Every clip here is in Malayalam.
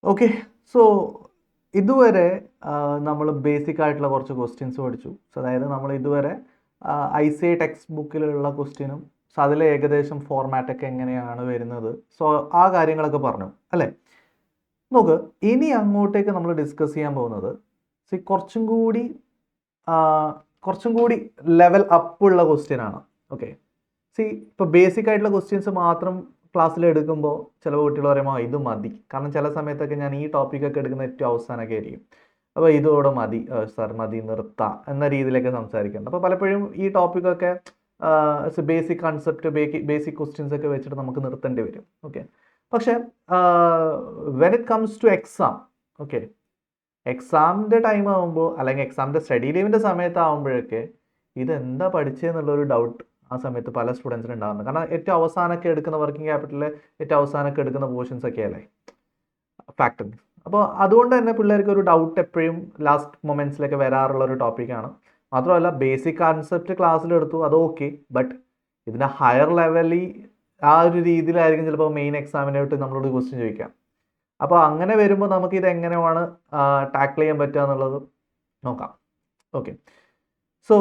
ഓക്കെ. സോ ഇതുവരെ നമ്മൾ ബേസിക് ആയിട്ടുള്ള കുറച്ച് ക്വസ്റ്റ്യൻസ് പഠിച്ചു. സോ അതായത് നമ്മൾ ഇതുവരെ ICA ടെക്സ്റ്റ് ബുക്കിലുള്ള ക്വസ്റ്റ്യനും സോ അതിലെ ഏകദേശം ഫോർമാറ്റൊക്കെ എങ്ങനെയാണ് വരുന്നത്, സോ ആ കാര്യങ്ങളൊക്കെ പറഞ്ഞു അല്ലേ. നോക്ക്, ഇനി അങ്ങോട്ടേക്ക് നമ്മൾ ഡിസ്കസ് ചെയ്യാൻ പോകുന്നത് കുറച്ചും കൂടി ആ, കുറച്ചും കൂടി ലെവൽ അപ്പ് ഉള്ള ക്വസ്റ്റ്യൻ ആണ്. ഓക്കെ. ഇപ്പോൾ ബേസിക് ആയിട്ടുള്ള ക്വസ്റ്റ്യൻസ് മാത്രം ക്ലാസ്സിൽ എടുക്കുമ്പോൾ ചില കുട്ടികൾ പറയുമ്പോൾ ഇത് മതി, കാരണം ചില സമയത്തൊക്കെ ഞാൻ ഈ ടോപ്പിക്കൊക്കെ എടുക്കുന്ന ഏറ്റവും അവസാനമൊക്കെ ആയിരിക്കും. അപ്പോൾ ഇതോടെ മതി സാർ, മതി, നിർത്താം എന്ന രീതിയിലൊക്കെ സംസാരിക്കുന്നുണ്ട്. അപ്പോൾ പലപ്പോഴും ഈ ടോപ്പിക്കൊക്കെ ബേസിക് കൺസെപ്റ്റ്, ബേസിക് ക്വസ്റ്റ്യൻസ് ഒക്കെ വെച്ചിട്ട് നമുക്ക് നിർത്തേണ്ടി വരും. ഓക്കെ. പക്ഷേ when it comes two exam, okay, എക്സാമിൻ്റെ ടൈം ആകുമ്പോൾ അല്ലെങ്കിൽ എക്സാമിൻ്റെ സ്റ്റഡി ലീവിൻ്റെ സമയത്താകുമ്പോഴൊക്കെ ഇതെന്താ പഠിച്ചതെന്നുള്ളൊരു ഡൗട്ട് ആ സമയത്ത് പല സ്റ്റുഡൻസിനും ഉണ്ടാകുന്നുണ്ട്. കാരണം ഏറ്റവും അവസാനമൊക്കെ എടുക്കുന്ന വർക്കിംഗ് ക്യാപിറ്റലിൽ ഏറ്റവും അവസാനമൊക്കെ എടുക്കുന്ന പോർഷൻസ് ഒക്കെ അല്ലേ ഫാക്ടറിങ്. അപ്പോൾ അതുകൊണ്ട് തന്നെ പിള്ളേർക്ക് ഒരു ഡൗട്ട് എപ്പോഴും ലാസ്റ്റ് മൊമെൻറ്റ്സിലൊക്കെ വരാറുള്ള ഒരു ടോപ്പിക്കാണ്. മാത്രമല്ല ബേസിക് കൺസെപ്റ്റ് ക്ലാസ്സിലെടുത്തു, അത് ഓക്കെ, ബട്ട് ഇതിൻ്റെ ഹയർ ലെവലിൽ ആ ഒരു രീതിയിലായിരിക്കും ചിലപ്പോൾ മെയിൻ എക്സാമിനായിട്ട് നമ്മളോട് ക്വസ്റ്റ്യൻ ചോദിക്കാം. അപ്പോൾ അങ്ങനെ വരുമ്പോൾ നമുക്ക് ഇത് എങ്ങനെയാണ് ടാക്കിൾ ചെയ്യാൻ പറ്റുക എന്നുള്ളത് നോക്കാം. ഓക്കെ. സോ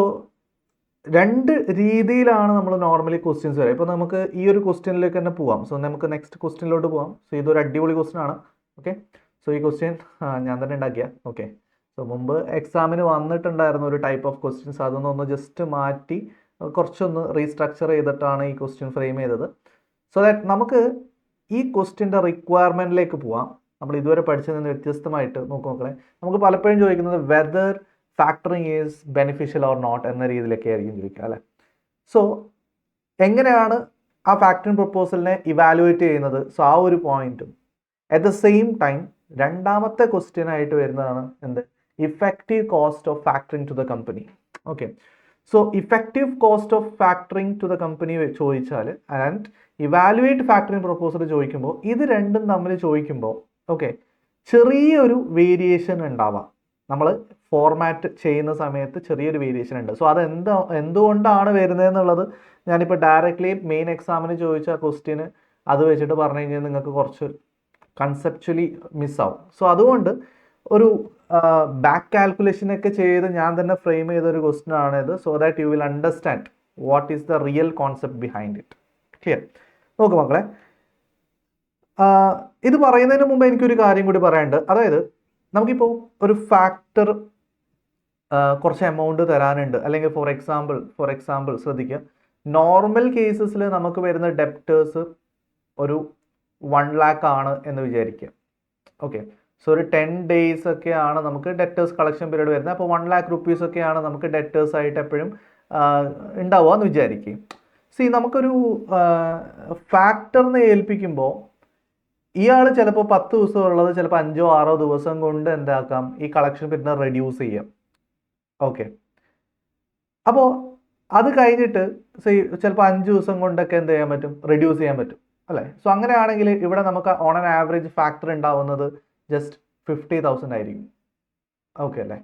രണ്ട് രീതിയിലാണ് നമ്മൾ നോർമലി ക്വസ്റ്റ്യൻസ് വരിക. ഇപ്പോൾ നമുക്ക് ഈ ഒരു ക്വസ്റ്റ്യനിലേക്ക് തന്നെ പോവാം. സോ നമുക്ക് നെക്സ്റ്റ് ക്വസ്റ്റ്യനിലോട്ട് പോവാം. സോ ഇതൊരു അടിപൊളി ക്വസ്റ്റ്യൻ ആണ്. ഓക്കെ. സോ ഈ ക്വസ്റ്റ്യൻ ഞാൻ തന്നെ ഉണ്ടാക്കിയ. ഓക്കെ. സോ മുമ്പ് എക്സാമിന് വന്നിട്ടുണ്ടായിരുന്ന ഒരു ടൈപ്പ് ഓഫ് ക്വസ്റ്റ്യൻസ്, അതൊന്നൊന്ന് ജസ്റ്റ് മാറ്റി കുറച്ചൊന്ന് റീസ്ട്രക്ചർ ചെയ്തിട്ടാണ് ഈ ക്വസ്റ്റ്യൻ ഫ്രെയിം ചെയ്തത്. സോ ദാറ്റ് നമുക്ക് ഈ ക്വസ്റ്റ്യൻ്റെ റിക്വയർമെൻറ്റിലേക്ക് പോവാം. നമ്മൾ ഇതുവരെ പഠിച്ചതിൽ നിന്ന് വ്യത്യസ്തമായിട്ട് നോക്കും മക്കളെ. നമുക്ക് പലപ്പോഴും ചോദിക്കുന്നത് whether factoring is beneficial or not so രീതിയിലൊക്കെ ആയിരിക്കും ചോദിക്കുക അല്ലേ. സോ എങ്ങനെയാണ് ആ ഫാക്ടറിങ് പ്രപ്പോസലിനെ ഇവാലുവേറ്റ് ചെയ്യുന്നത്, സോ ആ ഒരു പോയിന്റും അറ്റ് ദ സെയിം ടൈം രണ്ടാമത്തെ ക്വസ്റ്റ്യൻ ആയിട്ട് വരുന്നതാണ് എന്ത്, effective cost of factoring to the company. Okay. So effective cost of factoring to the company ചോദിച്ചാൽ ആൻഡ് ഇവാലുവേറ്റ് ഫാക്ടറിങ് പ്രപ്പോസൽ ചോദിക്കുമ്പോൾ ഇത് രണ്ടും തമ്മിൽ ചോദിക്കുമ്പോൾ ഓക്കെ ചെറിയൊരു വേരിയേഷൻ ഉണ്ടാവാം. നമ്മൾ ഫോർമാറ്റ് ചെയ്യുന്ന സമയത്ത് ചെറിയൊരു വേരിയേഷൻ ഉണ്ട്. സോ അത് എന്തുകൊണ്ടാണ് വരുന്നതെന്നുള്ളത് ഞാനിപ്പോൾ ഡയറക്റ്റ്ലി മെയിൻ എക്സാമിന് ചോദിച്ച ക്വസ്റ്റ്യന് അത് വെച്ചിട്ട് പറഞ്ഞു കഴിഞ്ഞാൽ നിങ്ങൾക്ക് കുറച്ച് കൺസെപ്ച്വലി മിസ്സാവും. സോ അതുകൊണ്ട് ഒരു ബാക്ക് കാൽക്കുലേഷനൊക്കെ ചെയ്ത് ഞാൻ തന്നെ ഫ്രെയിം ചെയ്ത ഒരു ക്വസ്റ്റ്യൻ ആണിത്. So that you will understand what is the real concept behind it. Clear? നോക്ക് മക്കളെ, ഇത് പറയുന്നതിന് മുമ്പ് എനിക്കൊരു കാര്യം കൂടി പറയാനുണ്ട്. അതായത് നമുക്കിപ്പോൾ ഒരു ഫാക്ടർ കുറച്ച് എമൗണ്ട് തരാനുണ്ട്, അല്ലെങ്കിൽ ഫോർ എക്സാമ്പിൾ ശ്രദ്ധിക്കുക, നോർമൽ കേസസിൽ നമുക്ക് വരുന്ന ഡെപ്റ്റേഴ്സ് ഒരു 1 lakh ആണ് എന്ന് വിചാരിക്കുക. ഓക്കെ. സോ ഒരു 10 days ഒക്കെയാണ് നമുക്ക് ഡെപ്റ്റേഴ്സ് കളക്ഷൻ പീരീഡ് വരുന്നത്. അപ്പോൾ 1 lakh rupees ഒക്കെയാണ് നമുക്ക് ഡെപ്റ്റേഴ്സ് ആയിട്ട് എപ്പോഴും ഉണ്ടാവുക എന്ന് വിചാരിക്കും. നമുക്കൊരു ഫാക്ടറിനെ ഏൽപ്പിക്കുമ്പോൾ ഇയാൾ ചിലപ്പോൾ 10 ദിവസം ഉള്ളത് ചിലപ്പോൾ 5-6 ദിവസം കൊണ്ട് എന്താക്കാം, ഈ കളക്ഷൻ പീരീഡിനെ റെഡ്യൂസ് ചെയ്യാം. ഓക്കെ. അപ്പോൾ അത് കഴിഞ്ഞിട്ട് ചിലപ്പോൾ 5 ദിവസം കൊണ്ടൊക്കെ എന്ത് ചെയ്യാൻ പറ്റും, റെഡ്യൂസ് ചെയ്യാൻ പറ്റും അല്ലേ. സോ അങ്ങനെയാണെങ്കിൽ ഇവിടെ നമുക്ക് ഓൺ ആൻ ആവറേജ് ഫാക്ടർ ഉണ്ടാവുന്നത് ജസ്റ്റ് 50,000 ആയിരിക്കും. ഓക്കെ അല്ലേ.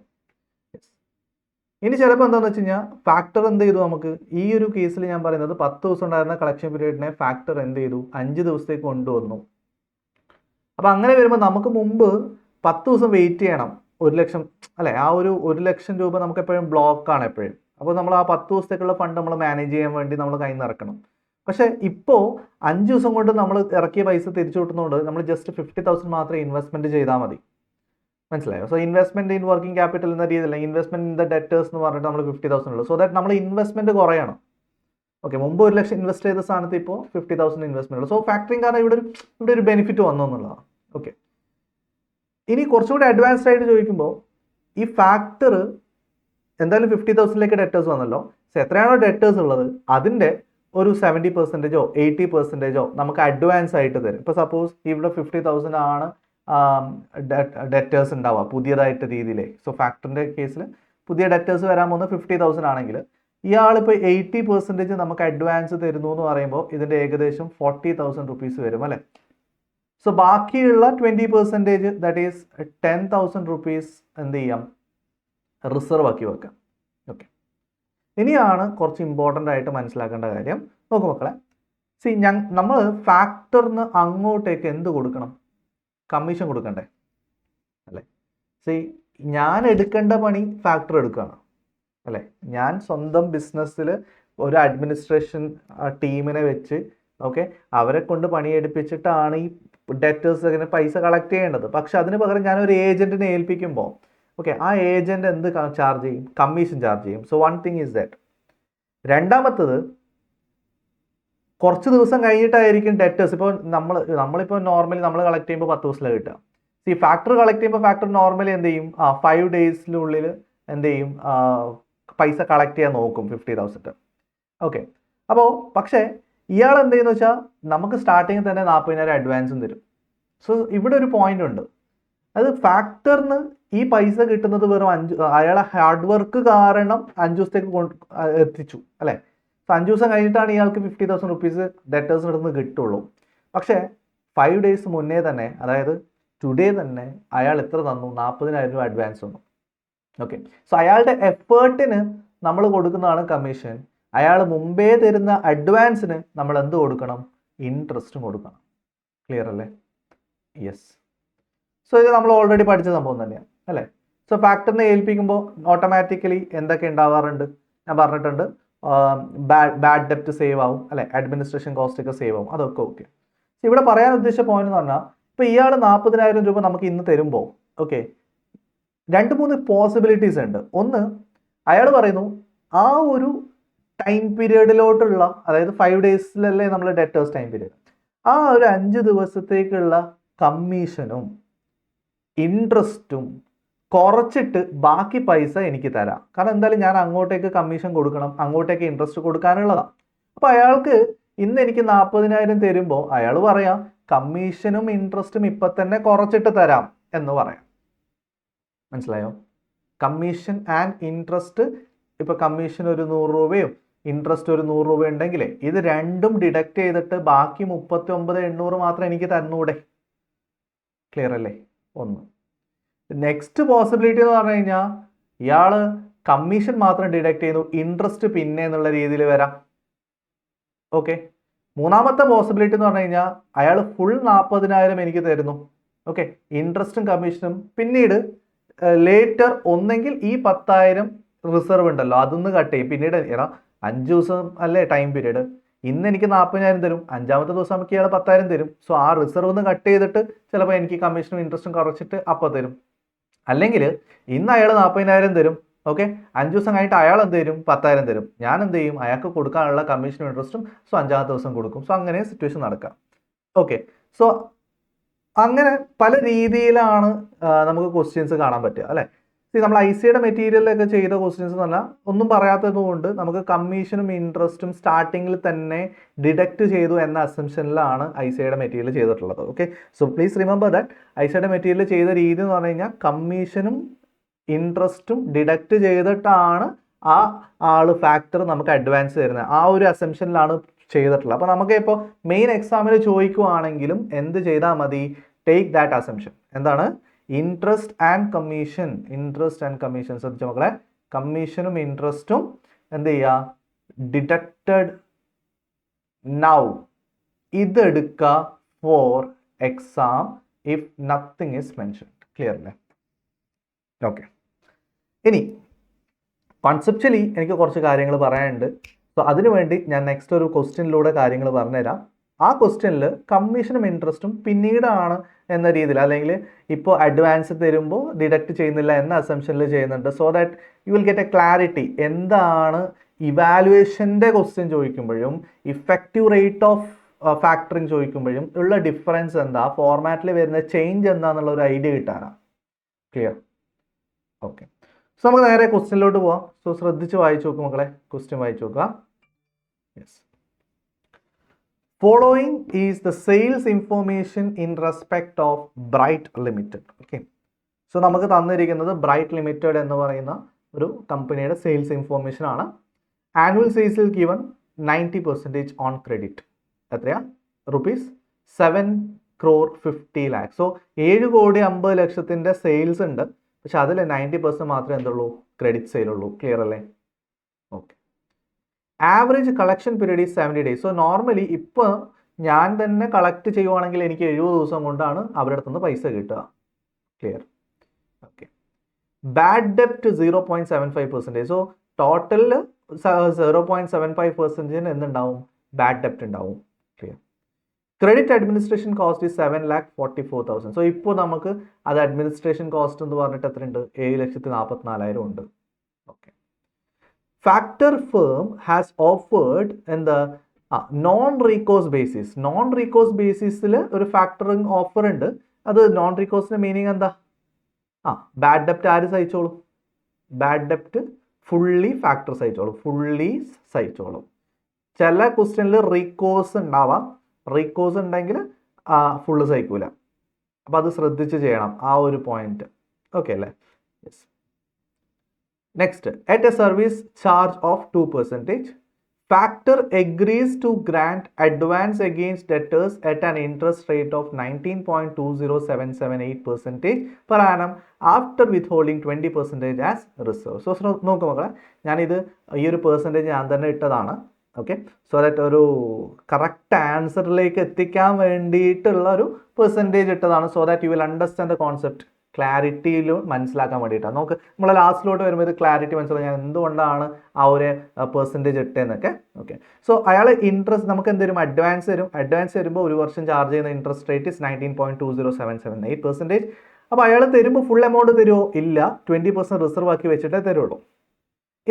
ഇനി ചിലപ്പോൾ എന്താണെന്ന് വെച്ച് കഴിഞ്ഞാൽ ഫാക്ടർ എന്ത് ചെയ്തു, നമുക്ക് ഈ ഒരു കേസിൽ ഞാൻ പറയുന്നത് 10 ദിവസം ഉണ്ടായിരുന്ന കളക്ഷൻ പീരീഡിനെ ഫാക്ടർ എന്ത് ചെയ്തു, 5 ദിവസത്തേക്ക് കൊണ്ടുവന്നു. അപ്പോൾ അങ്ങനെ വരുമ്പോൾ നമുക്ക് മുമ്പ് 10 ദിവസം വെയിറ്റ് ചെയ്യണം 1 ലക്ഷം അല്ലേ. ആ ഒരു 1 ലക്ഷം രൂപ നമുക്ക് എപ്പോഴും ബ്ലോക്കാണ് എപ്പോഴും. അപ്പോൾ നമ്മൾ ആ 10 ദിവസത്തേക്കുള്ള ഫണ്ട് നമ്മൾ മാനേജ് ചെയ്യാൻ വേണ്ടി നമ്മൾ കയ്യിൽ നിന്ന് ഇറക്കണം. പക്ഷേ ഇപ്പോൾ 5 ദിവസം കൊണ്ട് നമ്മൾ ഇറക്കിയ പൈസ തിരിച്ചു കിട്ടുന്നതുകൊണ്ട് നമ്മൾ ജസ്റ്റ് 50,000 മാത്രമേ ഇൻവെസ്റ്റ്മെൻറ്റ് ചെയ്താൽ മതി. മനസ്സിലായോ? So investment in working capital എന്ന രീതിയിൽ ഇൻവെസ്റ്റ്മെൻറ്റ് ഇൻ ദ ഡെറ്റേഴ്സ് എന്ന് പറഞ്ഞിട്ട് നമ്മൾ 50,000 ഉള്ളൂ. സോ ദാറ്റ് നമ്മൾ ഇൻവെസ്റ്റ്മെൻറ്റ് കുറയണം. ഓക്കെ. മുമ്പ് 1 ലക്ഷം ഇൻവെസ്റ്റ് ചെയ്ത സ്ഥാനത്ത് ഇപ്പോൾ 50,000 ഇൻവെസ്റ്റ്മെൻറ്റ് ഉള്ളൂ. സോ ഫാക്ടറിങ് കാരണം ഇവിടെ ഒരു ബെനിഫിറ്റ് വന്നു എന്നുള്ളതാണ്. ഓക്കെ. ഇനി കുറച്ചുകൂടി അഡ്വാൻസ്ഡ് ആയിട്ട് ചോദിക്കുമ്പോൾ ഈ ഫാക്ടർ എന്തായാലും 50,000ലേക്ക് ഡെറ്റേഴ്സ് വന്നല്ലോ. സോ എത്രയാണോ ഡെറ്റേഴ്സ് ഉള്ളത് അതിൻ്റെ ഒരു 70%, 80% നമുക്ക് അഡ്വാൻസ് ആയിട്ട് തരും. ഇപ്പോൾ സപ്പോസ് ഇവിടെ 50,000 ആണ് ഡെറ്റേഴ്സ് ഉണ്ടാവുക പുതിയതായിട്ട് രീതിയിൽ. സോ ഫാക്ടറിൻ്റെ കേസിൽ പുതിയ ഡെറ്റേഴ്സ് വരാൻ പോകുന്ന 50,000 ആണെങ്കിൽ ഇയാളിപ്പോൾ 80% നമുക്ക് അഡ്വാൻസ് തരുന്നു എന്ന് പറയുമ്പോൾ ഇതിൻ്റെ ഏകദേശം 40,000 rupees വരും അല്ലേ. സോ ബാക്കിയുള്ള 20% ദാറ്റ് ഈസ് 10,000 rupees എന്ത് ചെയ്യാം, റിസർവ് ആക്കി വെക്കാം. ഓക്കെ. ഇനിയാണ് കുറച്ച് ഇമ്പോർട്ടൻ്റ് ആയിട്ട് മനസ്സിലാക്കേണ്ട കാര്യം. നോക്കൂ മക്കളെ, നമ്മൾ ഫാക്ടറിന് അങ്ങോട്ടേക്ക് എന്ത് കൊടുക്കണം, കമ്മീഷൻ കൊടുക്കണ്ടേ അല്ലേ? സി ഞാൻ എടുക്കേണ്ട പണി ഫാക്ടർ എടുക്കുകയാണ് അല്ലേ? ഞാൻ സ്വന്തം ബിസിനസ്സിൽ ഒരു അഡ്മിനിസ്ട്രേഷൻ ടീമിനെ വെച്ച് ഓക്കെ അവരെ കൊണ്ട് പണിയെടുപ്പിച്ചിട്ടാണ് ഈ ഡെറ്റേഴ്സിന് പൈസ കളക്ട് ചെയ്യേണ്ടത്. പക്ഷെ അതിന് പകരം ഞാൻ ഒരു ഏജന്റിനെ ഏൽപ്പിക്കുമ്പോൾ ഓക്കെ ആ ഏജന്റ് എന്ത് ചാർജ് ചെയ്യും? കമ്മീഷൻ ചാർജ് ചെയ്യും. So one thing is that. രണ്ടാമത്തത്, കുറച്ച് ദിവസം കഴിഞ്ഞിട്ടായിരിക്കും ഡെറ്റേഴ്സ്. ഇപ്പോൾ നമ്മളിപ്പോൾ നോർമലി നമ്മൾ കളക്ട് ചെയ്യുമ്പോൾ 10 ദിവസത്തിലാണ് കിട്ടുക. ഈ ഫാക്ടർ കളക്ട് ചെയ്യുമ്പോൾ ഫാക്ടർ നോർമലി എന്ത് ചെയ്യും? 5 ഡേയ്സിനുള്ളിൽ എന്ത് ചെയ്യും? പൈസ കളക്ട് ചെയ്യാൻ നോക്കും 50,000. ഓക്കെ, അപ്പോൾ പക്ഷേ ഇയാൾ എന്ത് ചെയ്യുന്ന വെച്ചാൽ നമുക്ക് സ്റ്റാർട്ടിങ്ങിൽ തന്നെ 40,000 അഡ്വാൻസും തരും. സോ ഇവിടെ ഒരു പോയിന്റ് ഉണ്ട്. അത് ഫാക്ടറിന് ഈ പൈസ കിട്ടുന്നത് വെറും അയാളെ ഹാർഡ് വർക്ക് കാരണം 5 ദിവസത്തേക്ക് എത്തിച്ചു അല്ലേ? സോ 5 ദിവസം കഴിഞ്ഞിട്ടാണ് ഇയാൾക്ക് 50,000 റുപ്പീസ് ഡെറ്റേഴ്സിൻ്റെ അടുത്ത് നിന്ന് കിട്ടുള്ളൂ. പക്ഷേ 5 ഡേയ്സ് മുന്നേ തന്നെ, അതായത് ടുഡേ തന്നെ അയാൾ എത്ര തന്നു? 40,000 രൂപ അഡ്വാൻസ് തന്നു. ഓക്കെ, സോ അയാളുടെ എഫേർട്ടിന് നമ്മൾ കൊടുക്കുന്നതാണ് കമ്മീഷൻ. അയാൾ മുമ്പേ തരുന്ന അഡ്വാൻസിന് നമ്മൾ എന്ത് കൊടുക്കണം? ഇൻട്രസ്റ്റും കൊടുക്കണം. ക്ലിയർ അല്ലേ? യെസ്. സോ ഇത് നമ്മൾ ഓൾറെഡി പഠിച്ച സംഭവം തന്നെയാണ് അല്ലേ? സോ ഫാക്ടറിനെ ഏൽപ്പിക്കുമ്പോൾ ഓട്ടോമാറ്റിക്കലി എന്തൊക്കെ ഉണ്ടാവാറുണ്ട്? ഞാൻ പറഞ്ഞിട്ടുണ്ട്, ബാഡ് ഡെപ്റ്റ് സേവ് ആവും അല്ലേ? അഡ്മിനിസ്ട്രേഷൻ കോസ്റ്റ് ഒക്കെ സേവ് ആവും. അതൊക്കെ ഓക്കെ. ഇവിടെ പറയാൻ ഉദ്ദേശിച്ച പോയിന്റ് എന്ന് പറഞ്ഞാൽ, ഇപ്പോൾ ഇയാൾ 40,000 രൂപ നമുക്ക് ഇന്ന് തരുമ്പോൾ ഓക്കെ 2-3 പോസിബിലിറ്റീസ് ഉണ്ട്. ഒന്ന്, അയാൾ പറയുന്നു ആ ഒരു ടൈം പീരീഡിലോട്ടുള്ള, അതായത് 5 ഡേയ്സിലല്ലേ നമ്മൾ ഡെറ്റേഴ്സ് ടൈം പീരീഡ്, ആ ഒരു 5 ദിവസത്തേക്കുള്ള കമ്മീഷനും ഇൻട്രസ്റ്റും കുറച്ചിട്ട് ബാക്കി പൈസ എനിക്ക് തരാം. കാരണം എന്തായാലും ഞാൻ അങ്ങോട്ടേക്ക് കമ്മീഷൻ കൊടുക്കണം, അങ്ങോട്ടേക്ക് ഇൻട്രസ്റ്റ് കൊടുക്കാനുള്ളതാണ്. അപ്പോൾ അയാൾക്ക് ഇന്ന് എനിക്ക് 40,000 തരുമ്പോൾ അയാൾ പറയാം കമ്മീഷനും ഇൻട്രസ്റ്റും ഇപ്പം തന്നെ കുറച്ചിട്ട് തരാം എന്ന് പറയാം. മനസ്സിലായോ? കമ്മീഷൻ ആൻഡ് ഇൻട്രസ്റ്റ്, ഇപ്പോൾ കമ്മീഷൻ ഒരു 100 രൂപയും ഇൻട്രസ്റ്റ് ഒരു 100 രൂപ ഉണ്ടെങ്കിൽ ഇത് രണ്ടും ഡിഡക്റ്റ് ചെയ്തിട്ട് ബാക്കി 39,800 മാത്രം എനിക്ക് തന്നൂടെ? ക്ലിയർ അല്ലേ? ഒന്ന്. നെക്സ്റ്റ് പോസിബിലിറ്റി എന്ന് പറഞ്ഞു കഴിഞ്ഞാൽ ഇയാൾ കമ്മീഷൻ മാത്രം ഡിഡക്റ്റ് ചെയ്യുന്നു, ഇൻട്രസ്റ്റ് പിന്നെ എന്നുള്ള രീതിയിൽ വരാം. ഓക്കെ, മൂന്നാമത്തെ പോസിബിലിറ്റി എന്ന് പറഞ്ഞു കഴിഞ്ഞാൽ അയാൾ ഫുൾ 40,000 എനിക്ക് തരുന്നു. ഓക്കെ, ഇൻട്രസ്റ്റും കമ്മീഷനും പിന്നീട് ലേറ്റർ ഒന്നെങ്കിൽ ഈ 10,000 റിസർവ് ഉണ്ടല്ലോ അതൊന്ന് കട്ട് ചെയ്യും. പിന്നീട് 5 ദിവസം അല്ലേ ടൈം പീരീഡ്, ഇന്ന് എനിക്ക് 40,000 തരും, 5-ാമത്തെ ദിവസം നമുക്ക് ഇയാൾ 10,000 തരും. സോ ആ റിസർവ് ഒന്ന് കട്ട് ചെയ്തിട്ട് ചിലപ്പോൾ എനിക്ക് കമ്മീഷനും ഇൻട്രസ്റ്റും കുറച്ചിട്ട് അപ്പോൾ തരും. അല്ലെങ്കിൽ ഇന്ന് അയാൾ 40,000 തരും, ഓക്കെ 5 ദിവസം കഴിഞ്ഞിട്ട് അയാൾ എന്ത് തരും? 10,000 തരും. ഞാൻ എന്ത് ചെയ്യും? അയാൾക്ക് കൊടുക്കാനുള്ള കമ്മീഷനും ഇൻട്രസ്റ്റും സോ 5-ാമത്തെ ദിവസം കൊടുക്കും. സോ അങ്ങനെ സിറ്റുവേഷൻ നടക്കാം. ഓക്കെ, സോ അങ്ങനെ പല രീതിയിലാണ് നമുക്ക് ക്വസ്റ്റ്യൻസ് കാണാൻ പറ്റുക അല്ലേ? നമ്മൾ ICAയുടെ മെറ്റീരിയലൊക്കെ ചെയ്ത ക്വസ്റ്റ്യൻസ് എന്ന് പറഞ്ഞാൽ ഒന്നും പറയാത്തത് കൊണ്ട് നമുക്ക് കമ്മീഷനും ഇൻട്രസ്റ്റും സ്റ്റാർട്ടിങ്ങിൽ തന്നെ ഡിഡക്റ്റ് ചെയ്തു എന്ന അസംഷനിലാണ് ICAയുടെ മെറ്റീരിയൽ ചെയ്തിട്ടുള്ളത്. Okay, so please remember that ICAയുടെ മെറ്റീരിയൽ ചെയ്ത രീതി എന്ന് പറഞ്ഞു കഴിഞ്ഞാൽ കമ്മീഷനും ഇൻട്രസ്റ്റും ഡിഡക്റ്റ് ചെയ്തിട്ടാണ് ആ ആള് ഫാക്ടർ നമുക്ക് അഡ്വാൻസ് തരുന്നത്. ആ ഒരു അസംഷനിലാണ് ചെയ്തിട്ടുള്ളത്. അപ്പോൾ നമുക്ക് ഇപ്പോൾ മെയിൻ എക്സാമിൽ ചോദിക്കുവാണെങ്കിലും എന്ത് ചെയ്താൽ മതി? Take that assumption. എന്താണ്? Interest and commission. Interest and commission ശ്രദ്ധിച്ച മക്കളെ, കമ്മീഷനും ഇൻട്രസ്റ്റും എന്ത് ചെയ്യുക? Deducted now. ഇതെടുക്കുക for exam if nothing is mentioned. Clear അല്ലേ? ഓക്കെ, ഇനി കോൺസെപ്ച്വലി എനിക്ക് കുറച്ച് കാര്യങ്ങൾ പറയാനുണ്ട്. സോ അതിനുവേണ്ടി ഞാൻ നെക്സ്റ്റ് ഒരു ക്വസ്റ്റ്യനിലൂടെ കാര്യങ്ങൾ പറഞ്ഞുതരാം. ആ ക്വസ്റ്റ്യനിൽ കമ്മീഷനും ഇൻട്രസ്റ്റും പിന്നീടാണ് എന്ന രീതിയിൽ, അല്ലെങ്കിൽ ഇപ്പോൾ അഡ്വാൻസ് തരുമ്പോൾ ഡിഡക്റ്റ് ചെയ്യുന്നില്ല എന്ന അസംഷനിൽ ചെയ്യുന്നുണ്ട്. So that you will get a clarity. എന്താണ് ഇവാലുവേഷൻ്റെ ക്വസ്റ്റ്യൻ ചോദിക്കുമ്പോഴും ഇഫക്റ്റീവ് റേറ്റ് ഓഫ് ഫാക്ടറിങ് ചോദിക്കുമ്പോഴും ഉള്ള ഡിഫറൻസ് എന്താ, ഫോർമാറ്റിൽ വരുന്ന ചേഞ്ച് എന്താണെന്നുള്ള ഒരു ഐഡിയ കിട്ടാനാണ്. ക്ലിയർ? ഓക്കെ, സോ നമുക്ക് നേരെ ക്വസ്റ്റ്യനിലോട്ട് പോവാം. സോ ശ്രദ്ധിച്ച് വായിച്ചു നോക്കും മക്കളെ, ക്വസ്റ്റ്യൻ വായിച്ചു നോക്കുക. Yes, following is the sales information in respect of Bright Limited. Okay, so നമുക്ക് തന്നിരിക്കുന്നത് ബ്രൈറ്റ് ലിമിറ്റഡ് എന്ന് പറയുന്ന ഒരു കമ്പനിയുടെ സെയിൽസ് ഇൻഫോർമേഷൻ ആണ്. Annual sales given 90% on credit. എത്രയാ? ₹7,50,00,000. സോ 7,50,00,000 സെയിൽസ് ഉണ്ട്, പക്ഷെ അതിൽ 90% മാത്രമേ എന്തുള്ളൂ? ക്രെഡിറ്റ് സെയിൽ ഉള്ളൂ. ക്ലിയർ അല്ലേ? Okay, average collection period is 70 days. So normally ഇപ്പോൾ ഞാൻ തന്നെ കളക്ട് ചെയ്യുവാണെങ്കിൽ എനിക്ക് 70 ദിവസം കൊണ്ടാണ് അവരുടെ അടുത്തുനിന്ന് പൈസ കിട്ടുക. ക്ലിയർ? ഓക്കെ. ബാഡ് ഡെപ്റ്റ് 0.75%. സോ ടോട്ടലിൽ 0.75% എന്തുണ്ടാവും? ബാഡ് ഡെപ്റ്റ് ഉണ്ടാവും. Clear? Credit administration cost is 7,44,000. So ഇപ്പോൾ നമുക്ക് അത് അഡ്മിനിസ്ട്രേഷൻ കോസ്റ്റ് എന്ന് പറഞ്ഞിട്ട് എത്രയുണ്ട്? 7,44,000 ഉണ്ട്. Okay. Factor firm has offered എന്താ non recourse basis. Non recourse ബേസിസിൽ ഒരു ഫാക്ടറിങ് ഓഫർ ഉണ്ട്. അത് നോൺ റീകോസിന്റെ മീനിങ് എന്താ? ബാഡ് ഡെപ്റ്റ് ആര് സഹിച്ചോളും? ബാഡ് ഡെപ്റ്റ് ഫുള്ളി ഫാക്ടർ സഹിച്ചോളും. ഫുള്ളി സഹിച്ചോളും. ചില ക്വസ്റ്റ്യനിൽ റീകോസ് ഉണ്ടാവാം. റീകോസ് ഉണ്ടെങ്കിൽ ഫുള്ള് സഹിക്കൂല. അപ്പം അത് ശ്രദ്ധിച്ച് ചെയ്യണം ആ ഒരു പോയിന്റ്. ഓക്കെ അല്ലേ? Yes. Next, at a service charge of 2%, factor agrees to grant advance against debtors at an interest rate of 19.20778% per annum after withholding 20% as reserve. So നോക്കുക മക്കളെ, ഞാനിത് ഈ ഒരു പെർസെൻറ്റേജ് ഞാൻ തന്നെ ഇട്ടതാണ്. ഓക്കെ, സോ ദാറ്റ് ഒരു കറക്റ്റ് ആൻസറിലേക്ക് എത്തിക്കാൻ വേണ്ടിയിട്ടുള്ള ഒരു പെർസെൻറ്റേജ് ഇട്ടതാണ്. So that you will understand the concept. ക്ലാരിറ്റിയിൽ മനസ്സിലാക്കാൻ വേണ്ടിയിട്ടാണ്. നമുക്ക് നമ്മളെ ലാസ്റ്റിലോട്ട് വരുമ്പോൾ ഇത് ക്ലാരിറ്റി മനസ്സിലാക്കാൻ ഞാൻ എന്തുകൊണ്ടാണ് ആ ഒരു പെർസെൻറ്റേജ് ഇട്ടതെന്നൊക്കെ. ഓക്കെ, സോ അയാൾ ഇൻട്രസ്റ്റ് നമുക്ക് എന്ത് തരും? അഡ്വാൻസ് തരും. അഡ്വാൻസ് തരുമ്പോൾ ഒരു വർഷം ചാർജ് ചെയ്യുന്ന ഇൻട്രസ്റ്റ് റേറ്റ് ഇസ് 19.20778%. അപ്പോൾ അയാൾ തരുമ്പോൾ ഫുൾ എമൗണ്ട് തരുമോ? ഇല്ല, 20% റിസർവ് ആക്കി വെച്ചിട്ടേ തരുള്ളൂ.